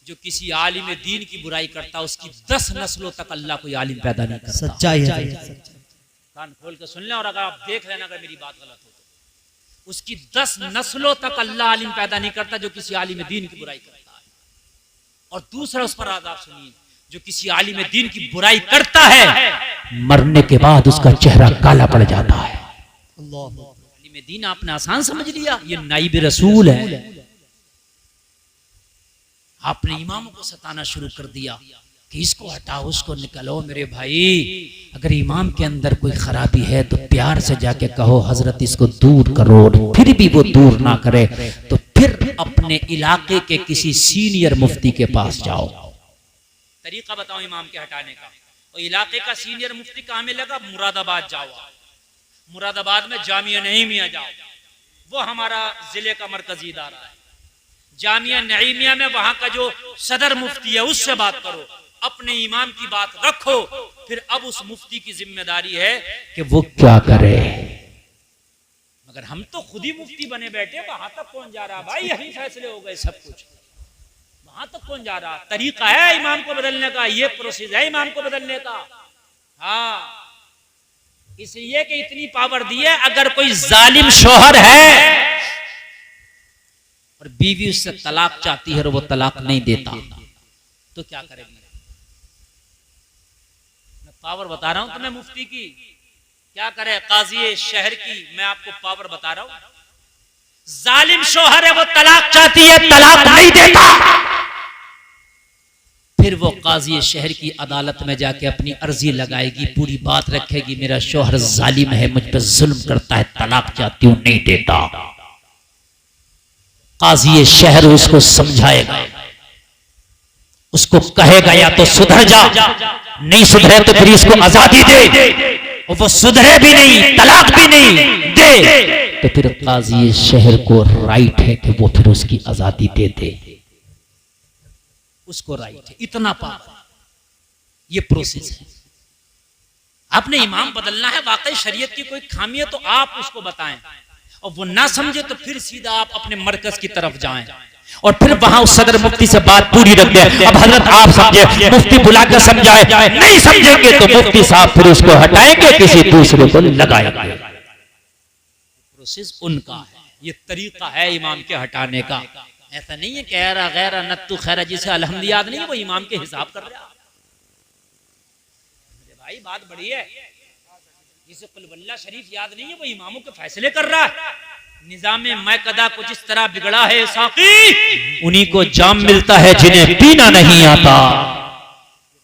जो किसी आलिम दीन की बुराई करता, उसकी 10 नस्लों तक अल्लाह कोई आलिम पैदा नहीं करता। सच्चाई है। कान खोल के सुन लें, और अगर आप देख लेना अगर मेरी बात गलत हो तो उसकी 10 नस्लों तक अल्लाह आलिम पैदा नहीं करता जो किसी आलिम दीन की बुराई करता है। और दूसरा उस पर आदाब सुनिए, जो किसी आलिम दीन की बुराई करता है, मरने के बाद उसका चेहरा काला पड़ जाता है। आलिम दीन आपने आसान समझ लिया, ये नाइब रसूल है। आपने इमामों को सताना शुरू कर दिया कि इसको हटाओ, उसको निकलो। मेरे भाई, अगर इमाम के अंदर कोई खराबी है तो प्यार से जाके कहो हजरत इसको दूर करो, फिर भी वो दूर ना करे तो फिर अपने इलाके के किसी सीनियर मुफ्ती के पास जाओ। तरीका बताओ इमाम के हटाने का। और इलाके का सीनियर मुफ्ती कहाँ मिलेगा? मुरादाबाद जाओ। मुरादाबाद में जामिया नईमिया जाओ, वो हमारा जिले का मरकजी इदारा है। जामिया नईमिया में वहां का जो सदर मुफ्ती है उससे बात करो, अपने इमाम की बात रखो। फिर अब उस मुफ्ती की जिम्मेदारी है कि वो क्या करे। मगर हम तो खुद ही मुफ्ती बने बैठे, वहां तक कौन जा रहा? भाई यही फैसले हो गए सब कुछ, वहां तक कौन जा रहा? तरीका है इमाम को बदलने का, ये प्रोसेस है इमाम को बदलने का। हाँ, इसलिए कि इतनी पावर दी है, अगर कोई जालिम शौहर है और बीवी उससे तलाक चाहती है और वो तलाक नहीं देता, तो क्या करेगी? मैं पावर बता रहा हूं तुम्हें मुफ्ती की, क्या करे काजी शहर की, मैं आपको पावर बता रहा हूं। जालिम शौहर है, वो तलाक चाहती है, तलाक नहीं देता, फिर वो काजी शहर की अदालत में जाके अपनी अर्जी लगाएगी, पूरी बात रखेगी, मेरा शौहर जालिम है, मुझ पे जुल्म करता है, तलाक चाहती हूं, नहीं देता। काजी शहर उसको समझाएगा, उसको कहेगा या तो सुधर जा, नहीं सुधरे तो फिर इसको आजादी दे, और वो सुधरे भी नहीं, तलाक भी नहीं दे, तो फिर काजी शहर को राइट है कि वो फिर उसकी आजादी दे दे, उसको राइट है। इतना पावर, ये प्रोसेस है। आपने इमाम बदलना है, वाकई शरीयत की कोई खामी है तो आप उसको बताएं, और वो ना समझे तो फिर सीधा आप अपने मरकज की तरफ जाएं और फिर वहां उस सदर मुफ्ती से बात पूरी रख दें। अब हजरत आप समझे, मुफ्ती बुलाकर समझाए, नहीं समझेंगे तो मुफ्ती साहब फिर उसको हटाएंगे, किसी दूसरे को लगाएंगे। प्रोसेस उनका है, ये तरीका है इमाम के हटाने का। ऐसा नहीं है कहरा गैरा नत्तु खैरा, जिसे अलहम्द याद नहीं है वो इमाम के हिसाब कर रहा। भाई बात बड़ी है, जिसे कुल वल्लाह शरीफ याद नहीं है वो इमामों के फैसले कर रहा है। निजामे मैकदा कुछ इस तरह बिगड़ा है साकी, उन्हीं को जाम मिलता है जिन्हें पीना नहीं आता।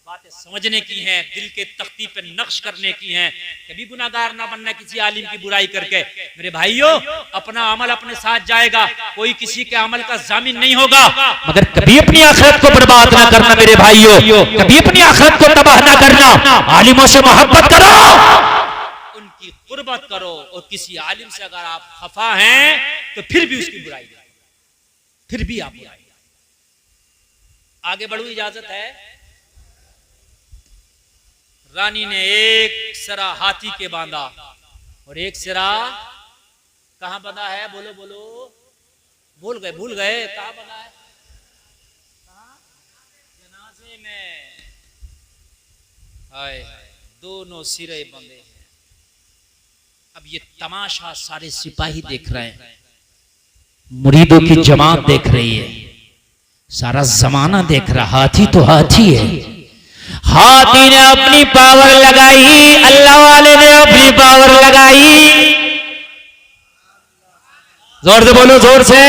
बातें समझने की हैं, दिल के तख्ती पे नक्श करने की हैं। कभी गुनाहगार ना बनना किसी आलिम की बुराई करके। मेरे भाइयों, अपना अमल अपने साथ जाएगा, कोई किसी के अमल का जामिन नहीं होगा। मगर कभी अपनी आखिरत को बर्बाद ना करना मेरे भाइयों, कभी अपनी आखिरत को तबाह ना करना। आलिमों से मोहब्बत करो, उनकी कुर्बत करो, और किसी आलिम से अगर आप खफा हैं तो फिर भी उसकी बुराई, फिर भी आप बुराई। आगे बढ़ो, इजाजत है। रानी ने एक सिरा हाथी के बांधा और एक सिरा कहां बंधा है? बोलो बोलो, भूल गए कहां बंधा है? जनाजे में। हाय हाय, दोनों सिरे बंधे हैं। अब ये तमाशा सारे सिपाही देख रहे हैं, मुरीदों की जमात देख रही है, सारा जमाना देख रहा। हाथी तो हाथी है, हाथी ने अपनी पावर लगाई, अल्लाह वाले ने अपनी पावर लगाई। जोर से बोलो, जोर से।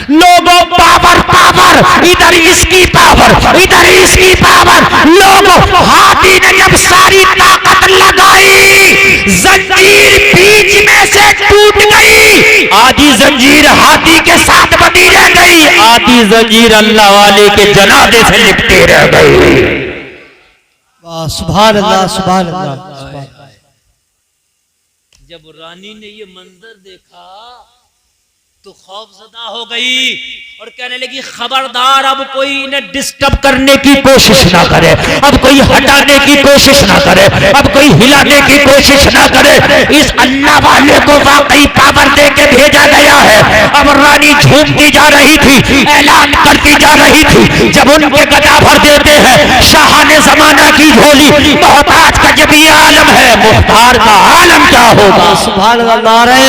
लोगों पावर पावर, इधर इसकी पावर, इधर इसकी पावर। लोगों, हाथी ने जब सारी ताकत लगाई, जंजीर बीच में से टूट गई। आधी जंजीर हाथी के साथ बंधी रह गई, आधी जंजीर अल्लाह वाले के जनाजे से लिपटे रह गई। सुभान अल्लाह, सुभान अल्लाह। जब रानी ने ये मंजर देखा तो खौफजदा हो गई और कहने लगी, खबरदार, अब कोई इन्हें डिस्टर्ब करने की कोशिश ना करे, अब कोई हटाने की कोशिश ना करे, अब कोई हिलाने की कोशिश ना करे। इस अल्लाह वाले को वाकई पावर दे के भेजा गया है। अब रानी झूमती जा रही थी, ऐलान करती जा रही थी। जब उनके गदा भर देते हैं शाहाने जमाना की झोली, मोहताज का जब ये आलम है, मुख्तार का आलम क्या होगा? सुभान अल्लाह। नारे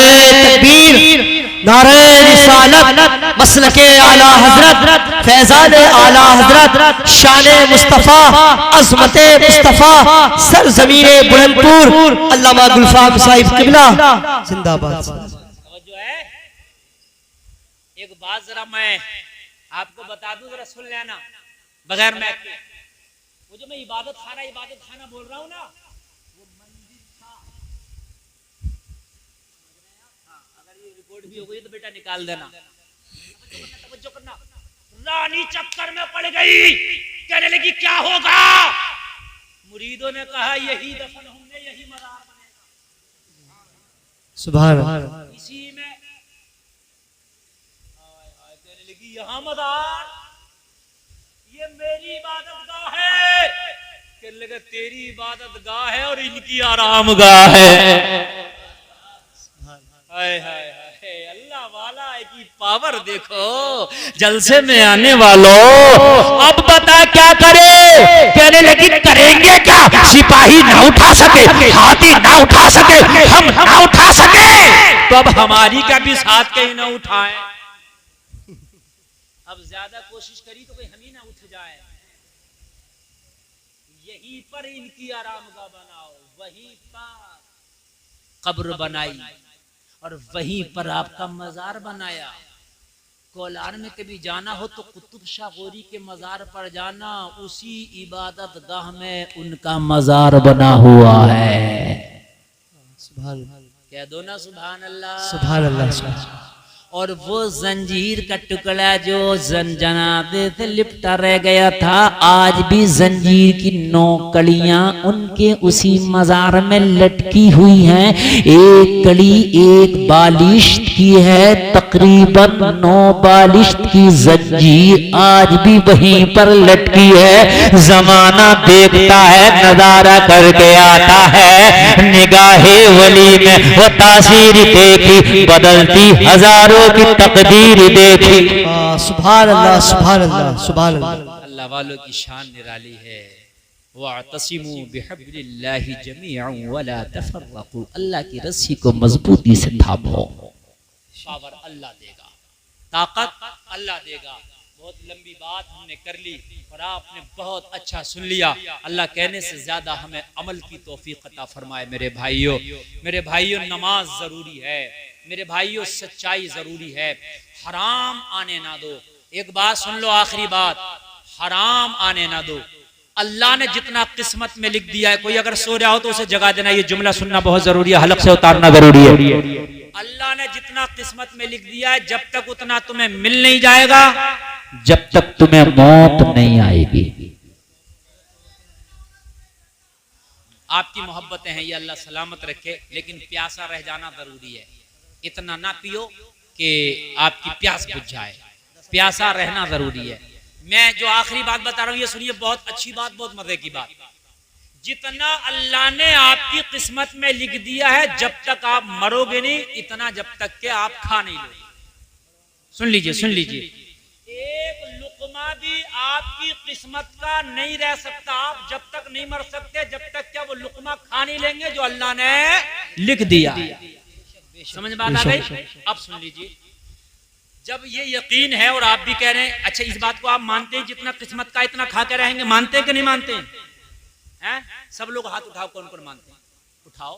तकबीर, नारे रिसालत, मसलके आला हजरत, फैजान आला हजरत, शान मुस्तफा, अजमत मुस्तफा, सरजमीन बुलंदपुर, अल्लामा गुलफाम साहिब किबला जिंदाबाद। जो है, एक बात जरा मैं आपको बता दूं, जरा सुन लेना बगैर मैं के। वो जो मैं इबादत खाना बोल रहा हूं ना, वो मंदिर था। अगर ये रिकॉर्ड भी हो गई तो बेटा निकाल देना। तवज्जो करना। रानी चक्कर में पड़ गई, कहने लगी क्या होगा? मुरीदों ने कहा यही दफन होंगे, यही मजार बनेगा। सुभान इसी में कहने लगी यहाँ मजार, ये मेरी इबादत गाह है। कहने लगा तेरी इबादत गाह है और इनकी आराम गाह है। हाय हाय हाय, अल्लाह वाला की पावर देखो, जलसे में आने वालों। अब बता क्या करे? कहने लगी करेंगे क्या? सिपाही ना उठा सके, हाथी ना उठा सके, हम ना उठा सके, तो अब हमारी का भी साथ कहीं ना उठाए। अब ज्यादा कोशिश करी तो कोई हम ही ना उठ जाए। यहीं पर इनकी आरामगाह बनाओ, वहीं पर कब्र बनाई और वहीं पर आपका मजार बनाया। कोलार में कभी जाना हो तो कुतुब शाह गोरी के मजार पर जाना, उसी इबादत गाह में उनका मजार बना हुआ है। सुभान, कह दो ना सुभान अल्लाह, सुभान अल्लाह, सुभान। और वो जंजीर का टुकड़ा जो जनादे से लिपटा रह गया था, आज भी जंजीर की 9 कड़ियां उनके उसी मजार में लटकी हुई हैं। एक कड़ी एक बालिश्त की है, तकरीबन 9 बालिश्त की जंजीर आज भी वहीं पर लटकी है। जमाना देखता है, नजारा करके आता है, निगाहे वली में वो तासीर देखी, बदलती हजारों की तकदीर देखी। सुभान अल्लाह, सुभान अल्लाह, सुभान अल्लाह। अल्लाह वालों की शान निराली है। वअतसिमू बिहब्लिल्लाहि जमीअन वला तफर्रकू, अल्लाह की रस्सी को मजबूती से थामो। पावर अल्लाह देगा, ताकत अल्लाह देगा। बहुत लंबी बात हमने कर ली और आपने बहुत अच्छा सुन लिया। अल्लाह कहने से ज्यादा हमें अमल की तौफीक अता फरमाए। मेरे भाइयों, नमाज जरूरी है, मेरे भाइयों सच्चाई जरूरी है, हराम आने ना दो। एक बात सुन लो, आखिरी बात, हराम आने ना दो। अल्लाह ने जितना किस्मत में लिख दिया है, कोई अगर सो रहा हो तो उसे जगा देना। ये जुमला सुनना बहुत जरूरी है, हलक से उतारना जरूरी है। अल्लाह ने जितना किस्मत में लिख दिया है, जब तक उतना तुम्हें मिल नहीं जाएगा, जब तक तुम्हें मौत नहीं आएगी। आपकी मोहब्बतें हैं, ये अल्लाह सलामत रखे, लेकिन प्यासा रह जाना जरूरी है। इतना ना पियो कि आपकी प्यास बुझ जाए, प्यासा रहना जरूरी है। मैं जो आखिरी बात बता रहा हूं, ये सुनिए, बहुत अच्छी बात, बहुत मजे की बात। जितना अल्लाह ने आपकी किस्मत में लिख दिया है, जब तक आप मरोगे नहीं, इतना जब तक के आप खा नहीं लोगे। सुन लीजिए, सुन लीजिए, एक लुकमा भी आपकी किस्मत का नहीं रह सकता। आप जब तक नहीं मर सकते, जब तक क्या वो लुकमा खा नहीं लेंगे जो अल्लाह ने लिख दिया। समझ बात आ गई? अब सुन लीजिए, जब ये यकीन है और आप भी कह रहे हैं, अच्छा इस बात को आप मानते हैं, जितना किस्मत का इतना खा के रहेंगे, मानते हैं कि नहीं मानते हैं? सब लोग हाथ उठाओ, कौन कौन मानते हैं? उठाओ।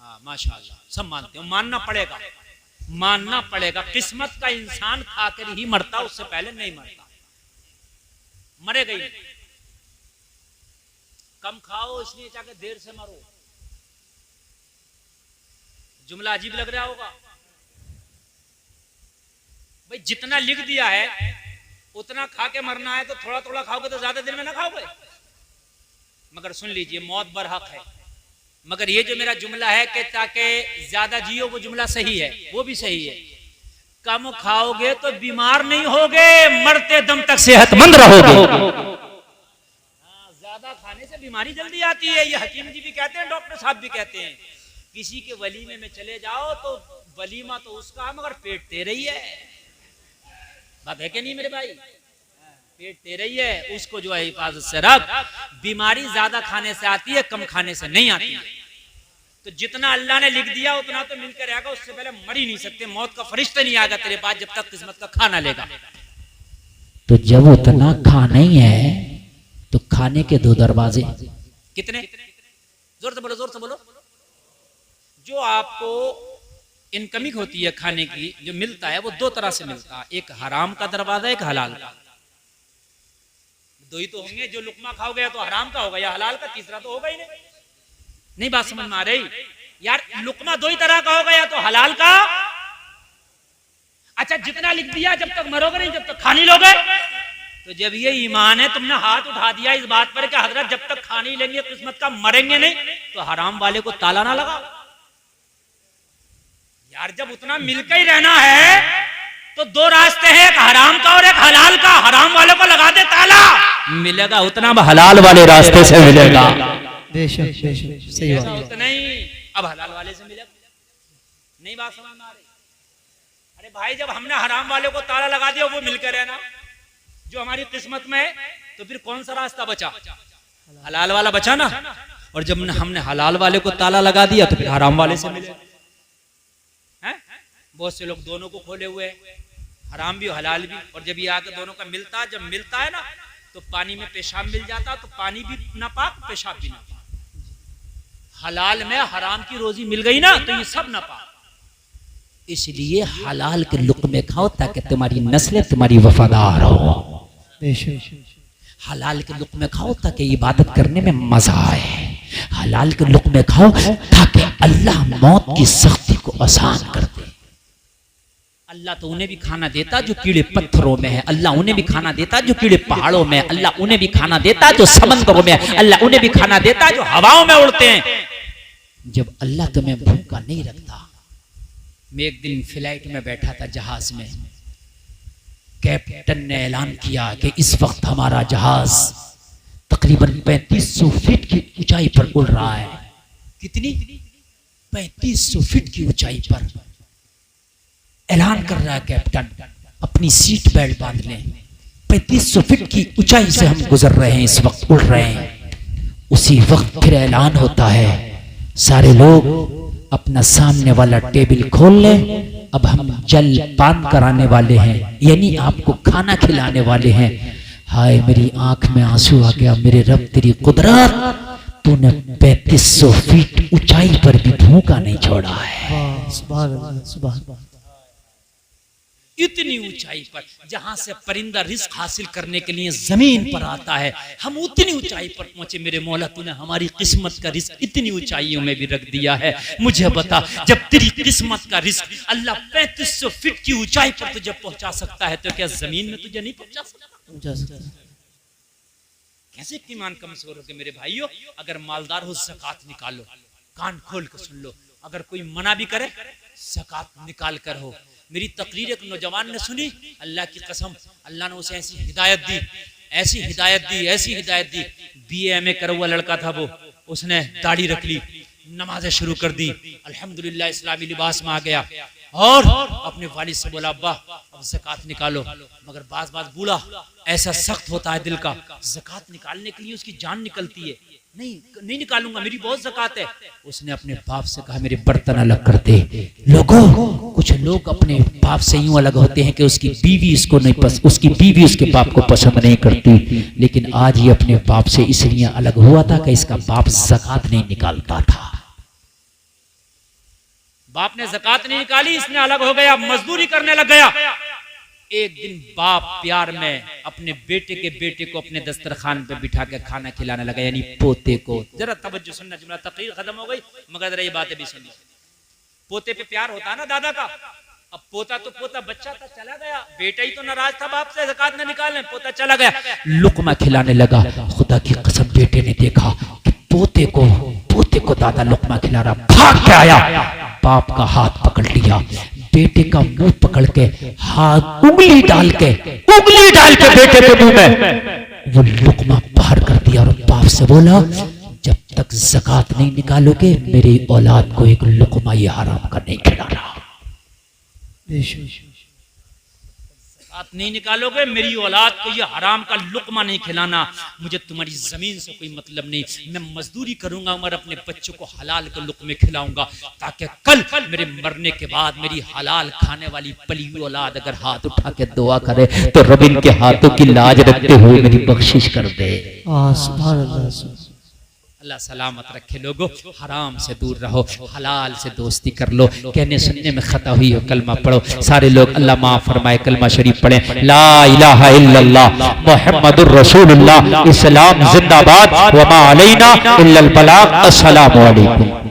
हाँ माशाअल्लाह, सब मानते हैं। मानना पड़ेगा, मानना पड़ेगा। किस्मत का इंसान खाकर ही मरता, उससे पहले नहीं मरता। मरेगा ही नहीं। कम खाओ इसलिए चाहे देर से मरो। जुमला अजीब लग रहा होगा भाई, जितना लिख दिया है उतना खा के मरना है, तो थोड़ा थोड़ा खाओगे तो ज्यादा दिन में ना खाओगे। मगर सुन लीजिए, मौत बरहक है। मगर ये जो मेरा जुमला है कि ताकि ज्यादा जियो, वो जुमला सही है, वो भी सही है। कम खाओगे तो बीमार नहीं होगे, मरते दम तक सेहतमंद रहोगे। ज्यादा खाने से बीमारी जल्दी आती है, ये हकीम जी भी कहते हैं, डॉक्टर साहब भी कहते हैं। किसी के वलीमे में चले जाओ तो वलीमा तो उसका है, मगर पेट तेरा ही है। बात है कि नहीं मेरे भाई? पेट तेरा ही है, उसको जो है हिफाजत से रख। बीमारी ज्यादा खाने से आती है, कम खाने से नहीं आती है। तो जितना अल्लाह ने लिख दिया उतना तो मिलकर रहेगा, उससे पहले मर ही नहीं सकते। मौत का फरिश्ता नहीं आएगा तेरे पास जब तक किस्मत का खाना लेगा। तो जब उतना खाना ही है तो खाने के दो दरवाजे कितने? जोर से बोलो, जोर से बोलो। जो आपको इनकमिंग होती है खाने की, जो मिलता है वो दो तरह से मिलता है, एक हराम का दरवाजा, एक हलाल का। दो ही तो होंगे, जो लुकमा खाओगे तो हराम का होगा या हलाल का, तीसरा तो होगा ही नहीं। नहीं बात समझ में आ रही यार? लुकमा दो ही तरह का होगा, या तो हलाल का। अच्छा जितना लिख दिया, जब तक मरोगे नहीं, जब तक खा नहीं लोगे। तो जब ये ईमान है, तुमने हाथ उठा दिया इस बात पर कि हजरत जब तक खा नहीं लेंगे किस्मत का, मरेंगे नहीं, तो हराम वाले को ताला ना लगा यार। जब उतना मिलकर ही रहना है तो दो रास्ते हैं, एक हराम का और एक हलाल का। हराम वाले को लगा दे ताला, मिलेगा उतना हलाल वाले रास्ते से मिलेगा। सही बात। उतना ही अब हलाल वाले से मिलेगा। नहीं बात समझ में आ रही? अरे भाई, जब हमने हराम वाले को ताला लगा दिया, वो मिलकर रहना जो हमारी किस्मत में है, तो फिर कौन सा रास्ता बचा? हलाल वाला बचा ना। और जब हमने हलाल वाले को ताला लगा दिया तो फिर हराम वाले से मिले। बहुत से लोग दोनों को खोले हुए, हराम भी हलाल भी। और जब ये आके दोनों का मिलता, जब मिलता है ना, तो पानी में पेशाब मिल जाता, तो पानी भी नापाक, पेशाब भी नापाक। हलाल में हराम की रोजी मिल गई ना, तो ये सब नापाक। इसलिए हलाल के लुक़मे खाओ ताकि तुम्हारी नस्लें तुम्हारी वफादार हो। हलाल के लुक़मे खाओ ताकि इबादत करने में मजा आए। हलाल के लुक़मे खाओ ताकि अल्लाह मौत की सख्ती को आसान कर दे। अल्लाह तो उन्हें भी खाना देता जो कीड़े पत्थरों में है, अल्लाह उन्हें भी खाना देता जो कीड़े पहाड़ों में, अल्लाह उन्हें भी खाना देता जो समंदरों में, अल्लाह उन्हें भी खाना देता जो हवाओं में उड़ते हैं। जब अल्लाह तुम्हें भूखा नहीं रखता। मैं एक दिन फ्लाइट में बैठा था, जहाज में। कैप्टन ने ऐलान किया कि इस वक्त हमारा जहाज तकरीबन 3500 फीट की ऊंचाई पर उड़ रहा है। कितनी? 3500 फीट की ऊंचाई पर। ऐलान कर रहा है कैप्टन, अपनी सीट बेल्ट बांध लें, 3500 फीट की ऊंचाई से हम गुजर रहे हैं, इस वक्त उड़ रहे हैं। उसी वक्त फिर ऐलान होता है, सारे लोग अपना सामने वाला टेबल खोल लें, अब हम जल पान कराने वाले हैं, यानी आपको खाना खिलाने वाले हैं। हाय मेरी आंख में आंसू आ गया, मेरे रब तेरी कुदरत, तूने 3500 फीट ऊंचाई पर भी भूखा नहीं छोड़ा है। सुभान अल्लाह, सुभान अल्लाह। इतनी ऊंचाई पर जहां से परिंदा रिस्क हासिल करने के लिए जमीन पर आता है, हम उतनी ऊंचाई पर पहुंचे। मेरे मौला तूने हमारी किस्मत का रिस्क इतनी ऊंचाइयों में भी रख दिया है। मुझे बता, जब तेरी किस्मत का रिस्क अल्लाह 3500 फीट की ऊंचाई पर तुझे पहुंचा सकता है, तो क्या जमीन में तुझे नहीं पहुंचा सकता? कैसे ईमान कमजोर हो गए मेरे भाइयों। अगर मालदार हो ज़कात निकालो, कान खोल कर सुन लो। अगर कोई मना भी करे, ज़कात निकाल कर हो। मेरी तकरीर एक नौजवान ने सुनी, अल्लाह की कसम, अल्लाह ने उसे ऐसी हिदायत दी, ऐसी हिदायत दी, ऐसी हिदायत दी। BA MA करा हुआ लड़का था वो, उसने दाढ़ी रख ली, नमाजें शुरू कर दी, अल्हम्दुलिल्लाह इस्लामी लिबास में आ गया और अपने वालिद से बोला, अब्बा अब ज़कात निकालो। मगर बाज बूढ़ा ऐसा सख्त होता है दिल का, ज़कात निकालने के लिए उसकी जान निकलती है, नहीं निकालूंगा, मेरी बहुत ज़कात है। उसने अपने बाप से कहा, मेरे बर्तन अलग कर दे। लोगों, कुछ लोग अपने बाप से यूं अलग होते हैं कि उसकी बीवी उसकी बीवी उसके बाप को पसंद नहीं करती, लेकिन आज ये अपने बाप से इसलिए अलग हुआ था कि इसका बाप ज़कात नहीं निकालता था। बाप ने ज़कात नहीं निकाली, इसने अलग हो गया, मजदूरी करने लग गया। एक दिन बाप प्यार में अपने बेटे को अपने दस्तरखान पे बिठा के खाना खिलाने लगा, यानी पोते को। जरा तवज्जो सुनना, जुमला तकरीर खत्म हो गई, मगर जरा ये बातें भी सुनिए। पोते पे प्यार होता है ना दादा का। अब पोता बच्चा था, चला गया, बेटा ही तो नाराज था बाप से, ज़कात न निकालने, पोता चला गया, लुकमा खिलाने लगा। खुदा की कसम, बेटे ने देखा कि पोते को दादा लुकमा खिला रहा, भाग के आया, बाप का हाथ पकड़ लिया, बेटे का मुंह पकड़ के हाथ उंगली डाल के बेटे के मुंह में वो लुकमा बाहर कर दिया और बाप से बोला, जब तक ज़कात नहीं निकालोगे मेरी औलाद को एक लुकमा ये हराम का नहीं खिलाना। ज़कात नहीं निकालोगे मेरी औलाद को ये हराम का लुकमा नहीं खिलाना। मुझे तुम्हारी जमीन से कोई मतलब नहीं, मैं मजदूरी करूंगा और अपने बच्चों को हलाल के लुकमे खिलाऊंगा, ताकि कल मेरे मरने के बाद मेरी हलाल खाने वाली पली औलाद अगर हाथ उठा के दुआ करे तो रब इनके हाथों की लाज रखते हुए मेरी बख्शिश कर दे। सुभान अल्लाह। अल्लाह सलामत रखे। लोगों, हराम से दूर रहो, हलाल से दोस्ती कर लो। कहने सुनने में खता हुई हो, कलमा पढ़ो। सारे लोग अल्लाह माफ फरमाए कलमा शरीफ पढ़ें। ला इलाहा इल्लल्लाह मुहम्मदुर रसूलुल्लाह। इस्लाम जिंदाबाद, व मा अलैना इल्लल बलाग। अस्सलामु अलैकुम।